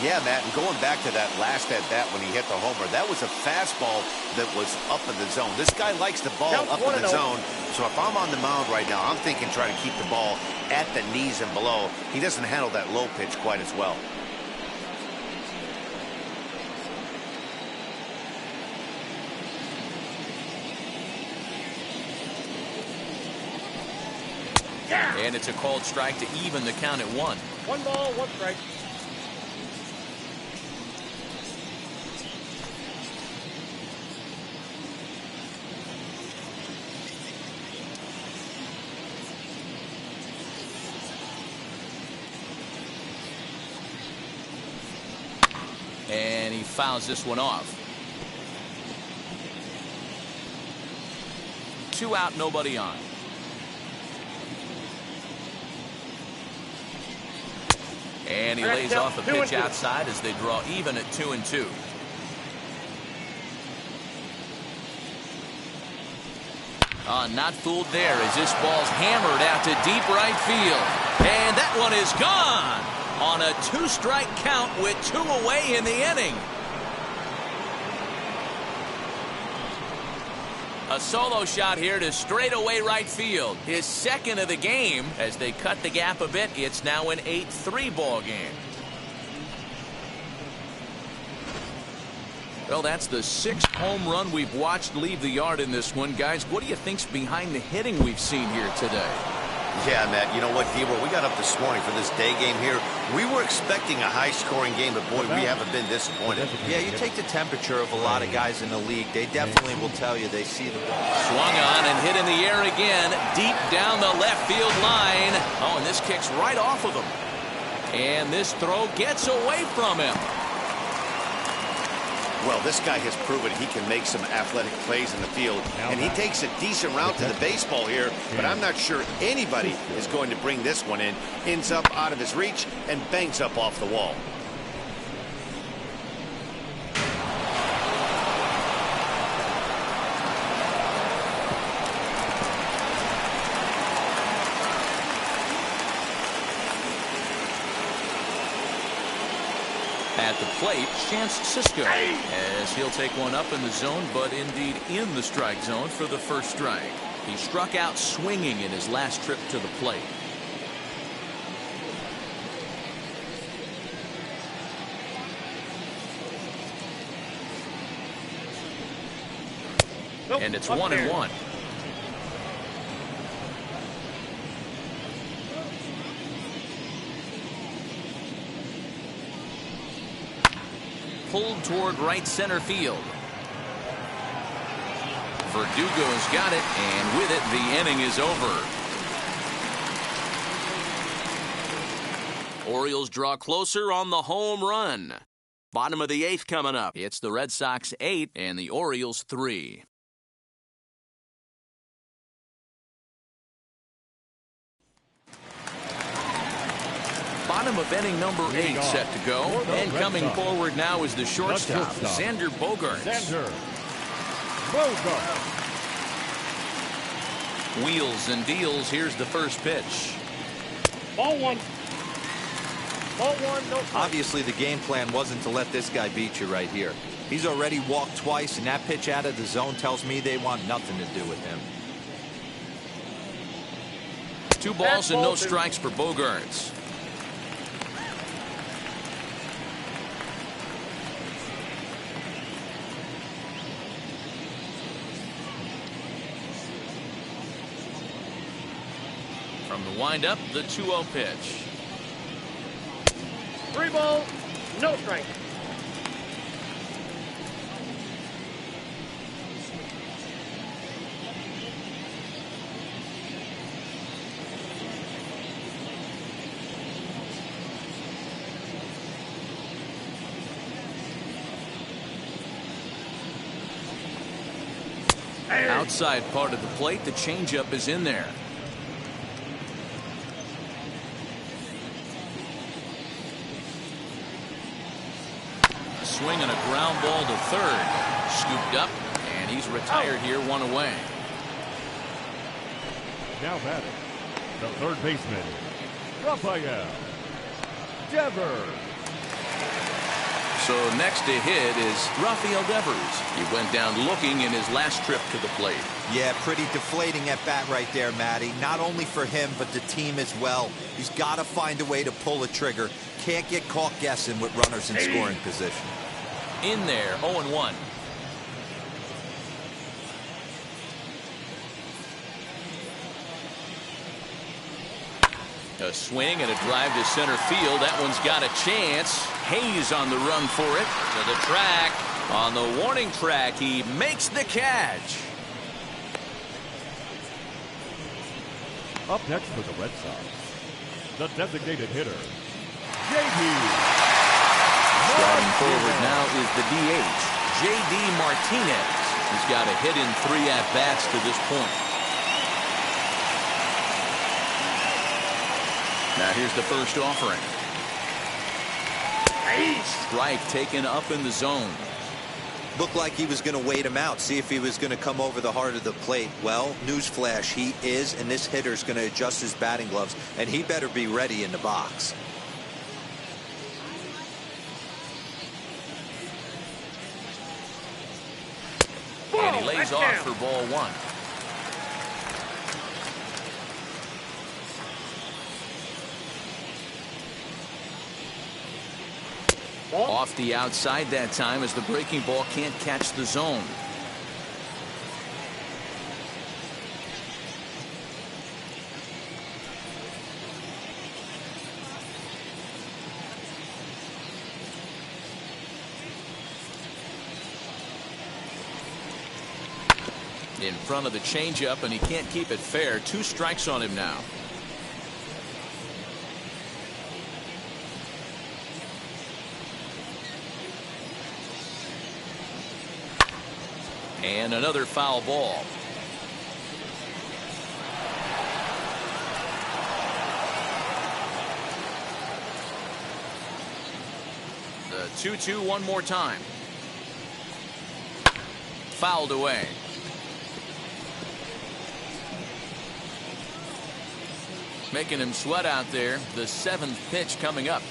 Yeah, Matt, and going back to that last at-bat when he hit the homer, that was a fastball that was up in the zone. This guy likes the ball up in the zone, so if I'm on the mound right now, I'm thinking try to keep the ball at the knees and below. He doesn't handle that low pitch quite as well. And it's a called strike to even the count at 1. 1 ball, 1 strike. And he fouls this one off. 2 out, nobody on. And he lays off a pitch outside as they draw even at 2-2. Not fooled there as this ball's hammered out to deep right field. And that one is gone on a 2-strike count with 2 away in the inning. A solo shot here to straightaway right field. His second of the game. As they cut the gap a bit, it's now an 8-3 ball game. Well, that's the 6th home run we've watched leave the yard in this one. Guys, what do you think's behind the hitting we've seen here today? Yeah, Matt, you know what, Debo, we got up this morning for this day game here. We were expecting a high-scoring game, but, boy, we haven't been disappointed. Yeah, you take the temperature of a lot of guys in the league. They definitely will tell you they see the ball. Swung on and hit in the air again, deep down the left field line. Oh, and this kicks right off of him. And this throw gets away from him. Well, this guy has proven he can make some athletic plays in the field, and he takes a decent route to the baseball here, but I'm not sure anybody is going to bring this one in. Ends up out of his reach and bangs up off the wall. At the plate, Chance Cisco, as he'll take one up in the zone, but indeed in the strike zone for the first strike. He struck out swinging in his last trip to the plate. And it's 1-1. Pulled toward right center field. Verdugo's got it, and with it, the inning is over. Orioles draw closer on the home run. Bottom of the 8th coming up. It's the Red Sox 8 and the Orioles 3. Bottom of inning number 8 set to go. And coming forward now is the shortstop, Xander Bogaerts. Wheels and deals. Here's the first pitch. Ball 1. Ball 1, no. Obviously, the game plan wasn't to let this guy beat you right here. He's already walked twice, and that pitch out of the zone tells me they want nothing to do with him. 2 balls and no strikes for Bogaerts. From the windup, the 2-0 pitch. 3 balls, no strike. Outside part of the plate, the changeup is in there. A swing and a ground ball to third. Scooped up, and he's retired here, 1 away. Now batting, the third baseman, Rafael Devers. So next to hit is Rafael Devers. He went down looking in his last trip to the plate. Yeah, pretty deflating at bat right there, Matty. Not only for him, but the team as well. He's got to find a way to pull a trigger. Can't get caught guessing with runners in scoring position. In there, 0-1. A swing and a drive to center field. That one's got a chance. Hayes on the run for it. To the track. On the warning track, he makes the catch. Up next for the Red Sox, the designated hitter, J.D. Starting forward now is the DH, J.D. Martinez. He's got a hit in 3 at-bats to this point. Now here's the first offering. Strike taken up in the zone. Looked like he was going to wait him out, see if he was going to come over the heart of the plate. Well, newsflash, he is, and this hitter's going to adjust his batting gloves, and he better be ready in the box. And he lays off for ball 1. Off the outside that time as the breaking ball can't catch the zone. In front of the changeup, and he can't keep it fair. 2 strikes on him now. And another foul ball. The 2-2 one more time. Fouled away. Making him sweat out there. The 7th pitch coming up.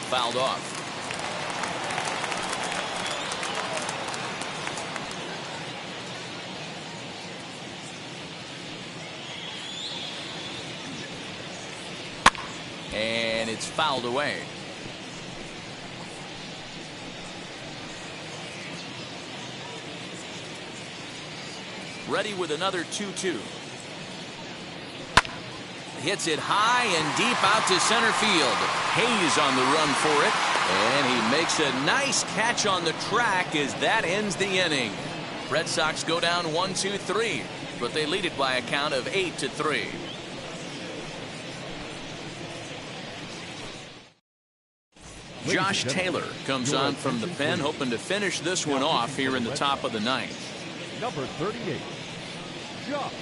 Fouled off. And it's fouled away. Ready with another 2-2. Hits it high and deep out to center field. Hayes on the run for it. And he makes a nice catch on the track as that ends the inning. Red Sox go down 1-2-3, but they lead it by a count of 8-3. Josh Taylor comes on from the pen, hoping to finish this one off here in the top of the 9th. Number 38, Josh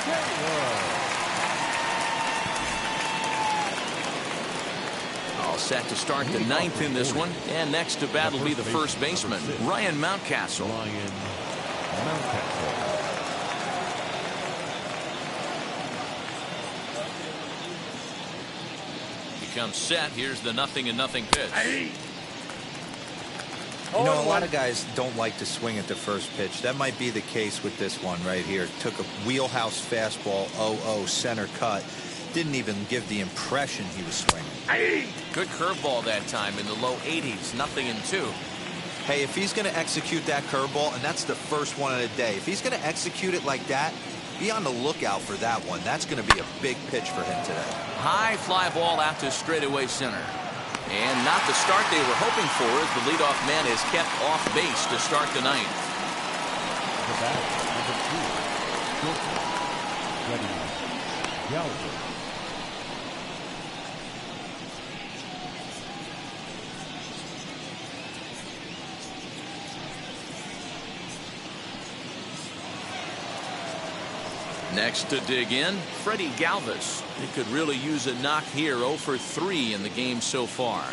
Taylor. All set to start the 9th in this one, and next to bat will be the first baseman, Ryan Mountcastle. Comes set. Here's the 0-0 pitch. You know, a lot of guys don't like to swing at the first pitch. That might be the case with this one right here. Took a wheelhouse fastball, 0-0 center cut. Didn't even give the impression he was swinging. Good curveball that time in the low 80s. 0-2. Hey, if he's going to execute that curveball, and that's the first one of the day, if he's going to execute it like that, Be on the lookout for that one. That's going to be a big pitch for him today. High fly ball out to straightaway center. And not the start they were hoping for as the leadoff man is kept off base to start the ninth. The bat, number 2, shortstop, Ready, Galvin. Next to dig in, Freddie Galvis. He could really use a knock here. 0 for 3 in the game so far.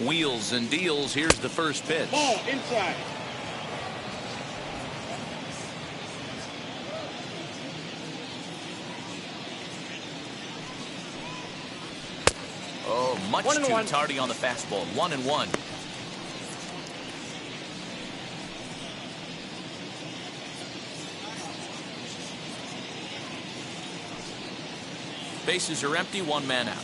Wheels and deals. Here's the first pitch. Ball inside. Oh, much too tardy on the fastball. 1-1. Bases are empty. 1 man out.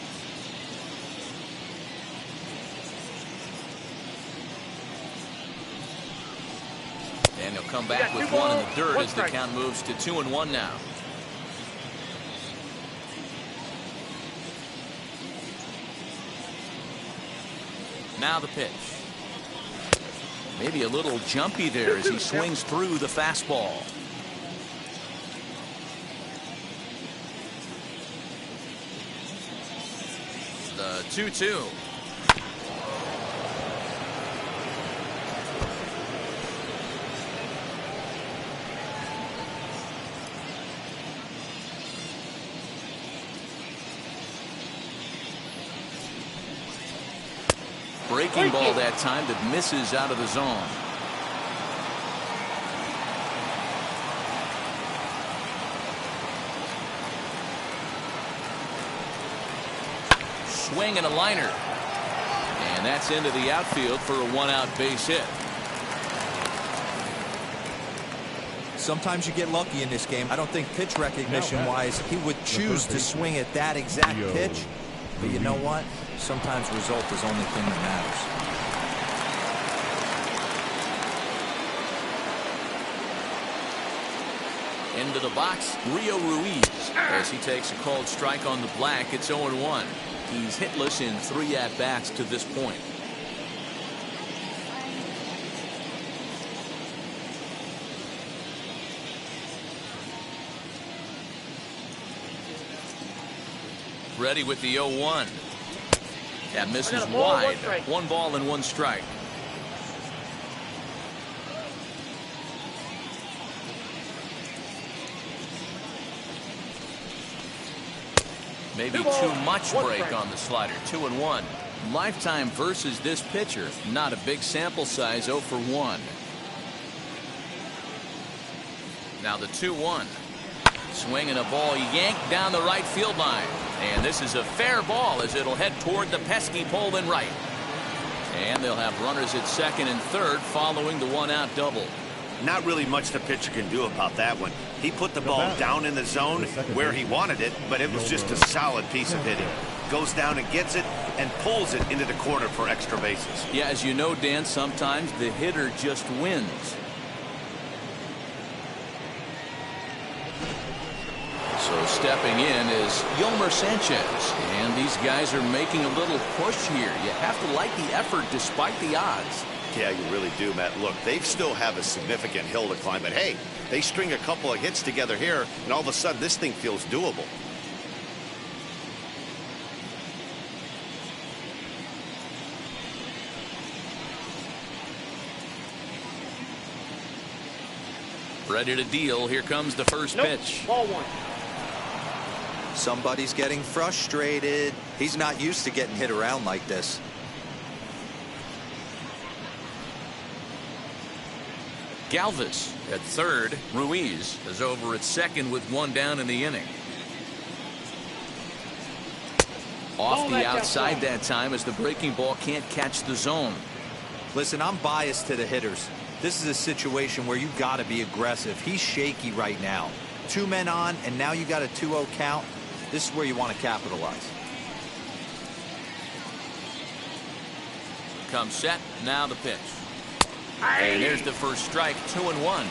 And he'll come back with 1 in the dirt as the count moves to 2-1 now. Now the pitch. Maybe a little jumpy there as he swings through the fastball. The 2-2. Breaking ball that time that misses out of the zone. Swing and a liner. And that's into the outfield for a 1-out base hit. Sometimes you get lucky in this game. I don't think pitch recognition wise he would choose to swing at that exact pitch. But you know what? Sometimes result is the only thing that matters. Into the box, Rio Ruiz. As he takes a called strike on the black, it's 0-1. He's hitless in 3 at-bats to this point. Ready with the 0-1. That misses wide. 1 ball and 1 strike. Maybe too much break on the slider. 2-1. Lifetime versus this pitcher. Not a big sample size. 0 for 1. Now the 2-1. Swinging a ball yanked down the right field line. And this is a fair ball as it'll head toward the pesky pole in right. And they'll have runners at second and third following the 1-out double. Not really much the pitcher can do about that one. He put the ball down in the zone where he wanted it, but it was just a solid piece of hitting. Goes down and gets it and pulls it into the corner for extra bases. Yeah, as you know, Dan, sometimes the hitter just wins. So stepping in is Yolmer Sanchez. And these guys are making a little push here. You have to like the effort despite the odds. Yeah, you really do, Matt. Look, they still have a significant hill to climb, but hey, they string a couple of hits together here, and all of a sudden this thing feels doable. Ready to deal. Here comes the first pitch. Ball 1. Somebody's getting frustrated. He's not used to getting hit around like this. Galvis at third. Ruiz is over at second with 1 down in the inning. Off the outside that time as the breaking ball can't catch the zone. Listen, I'm biased to the hitters. This is a situation where you got to be aggressive. He's shaky right now. 2 men on, and now you got a 2-0 count. This is where you want to capitalize. Comes set. Now the pitch. And there's the first strike. 2-1.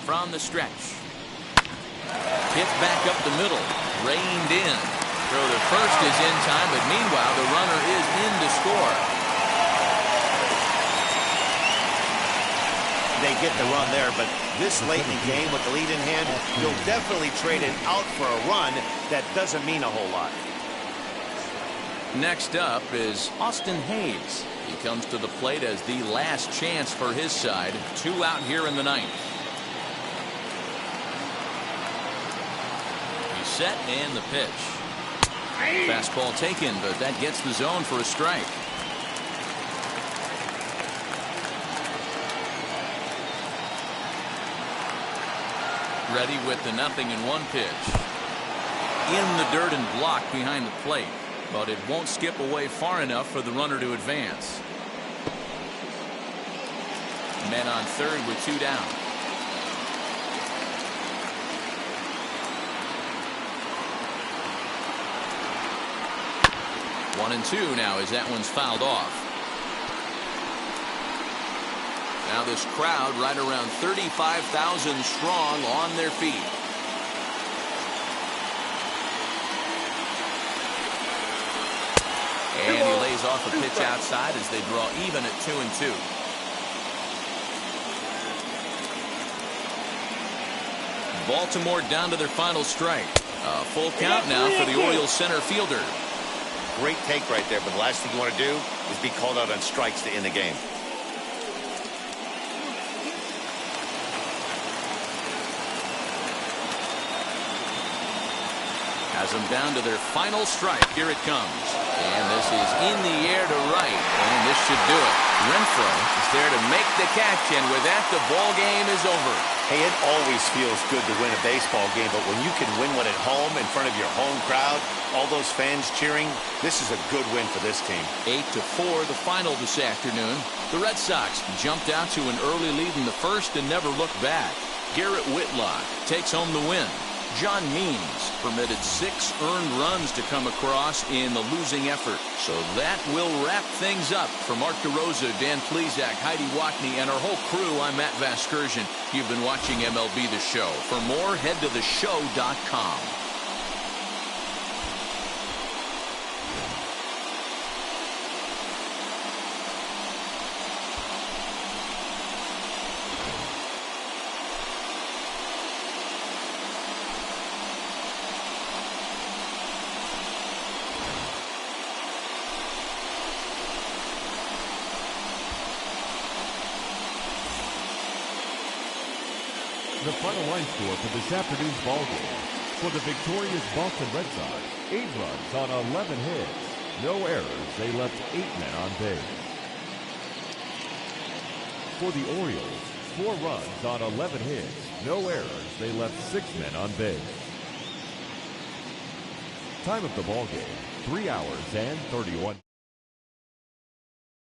From the stretch. Hit back up the middle. Reined in. Throw to first is in time, but meanwhile the runner is in to score. They get the run there, but this late in the game with the lead in hand, you'll definitely trade it out for a run. That doesn't mean a whole lot. Next up is Austin Hayes. He comes to the plate as the last chance for his side. 2 out here in the ninth. He's set and the pitch. Fastball taken, but that gets the zone for a strike. Ready with the 0-1 pitch. In the dirt and blocked behind the plate, but it won't skip away far enough for the runner to advance. Men on third with 2 down. One and 2 now as that one's fouled off. Now this crowd right around 35,000 strong on their feet. And he lays off a pitch outside as they draw even at 2-2. Baltimore down to their final strike. A full count now for the Orioles center fielder. Great take right there, but the last thing you want to do is be called out on strikes to end the game. Has them down to their final strike. Here it comes. And this is in the air to right. And this should do it. Renfroe is there to make the catch. And with that, the ball game is over. Hey, it always feels good to win a baseball game, but when you can win one at home in front of your home crowd, all those fans cheering, this is a good win for this team. 8-4 the final this afternoon. The Red Sox jumped out to an early lead in the first and never looked back. Garrett Whitlock takes home the win. John Means permitted 6 earned runs to come across in the losing effort. So that will wrap things up. For Mark DeRosa, Dan Plesac, Heidi Watney, and our whole crew, I'm Matt Vasgersian. You've been watching MLB The Show. For more, head to theshow.com. The final line score for this afternoon's ball game. For the victorious Boston Red Sox, 8 runs on 11 hits. No errors. They left 8 men on base. For the Orioles, 4 runs on 11 hits. No errors. They left 6 men on base. Time of the ball game, 3 hours and 31.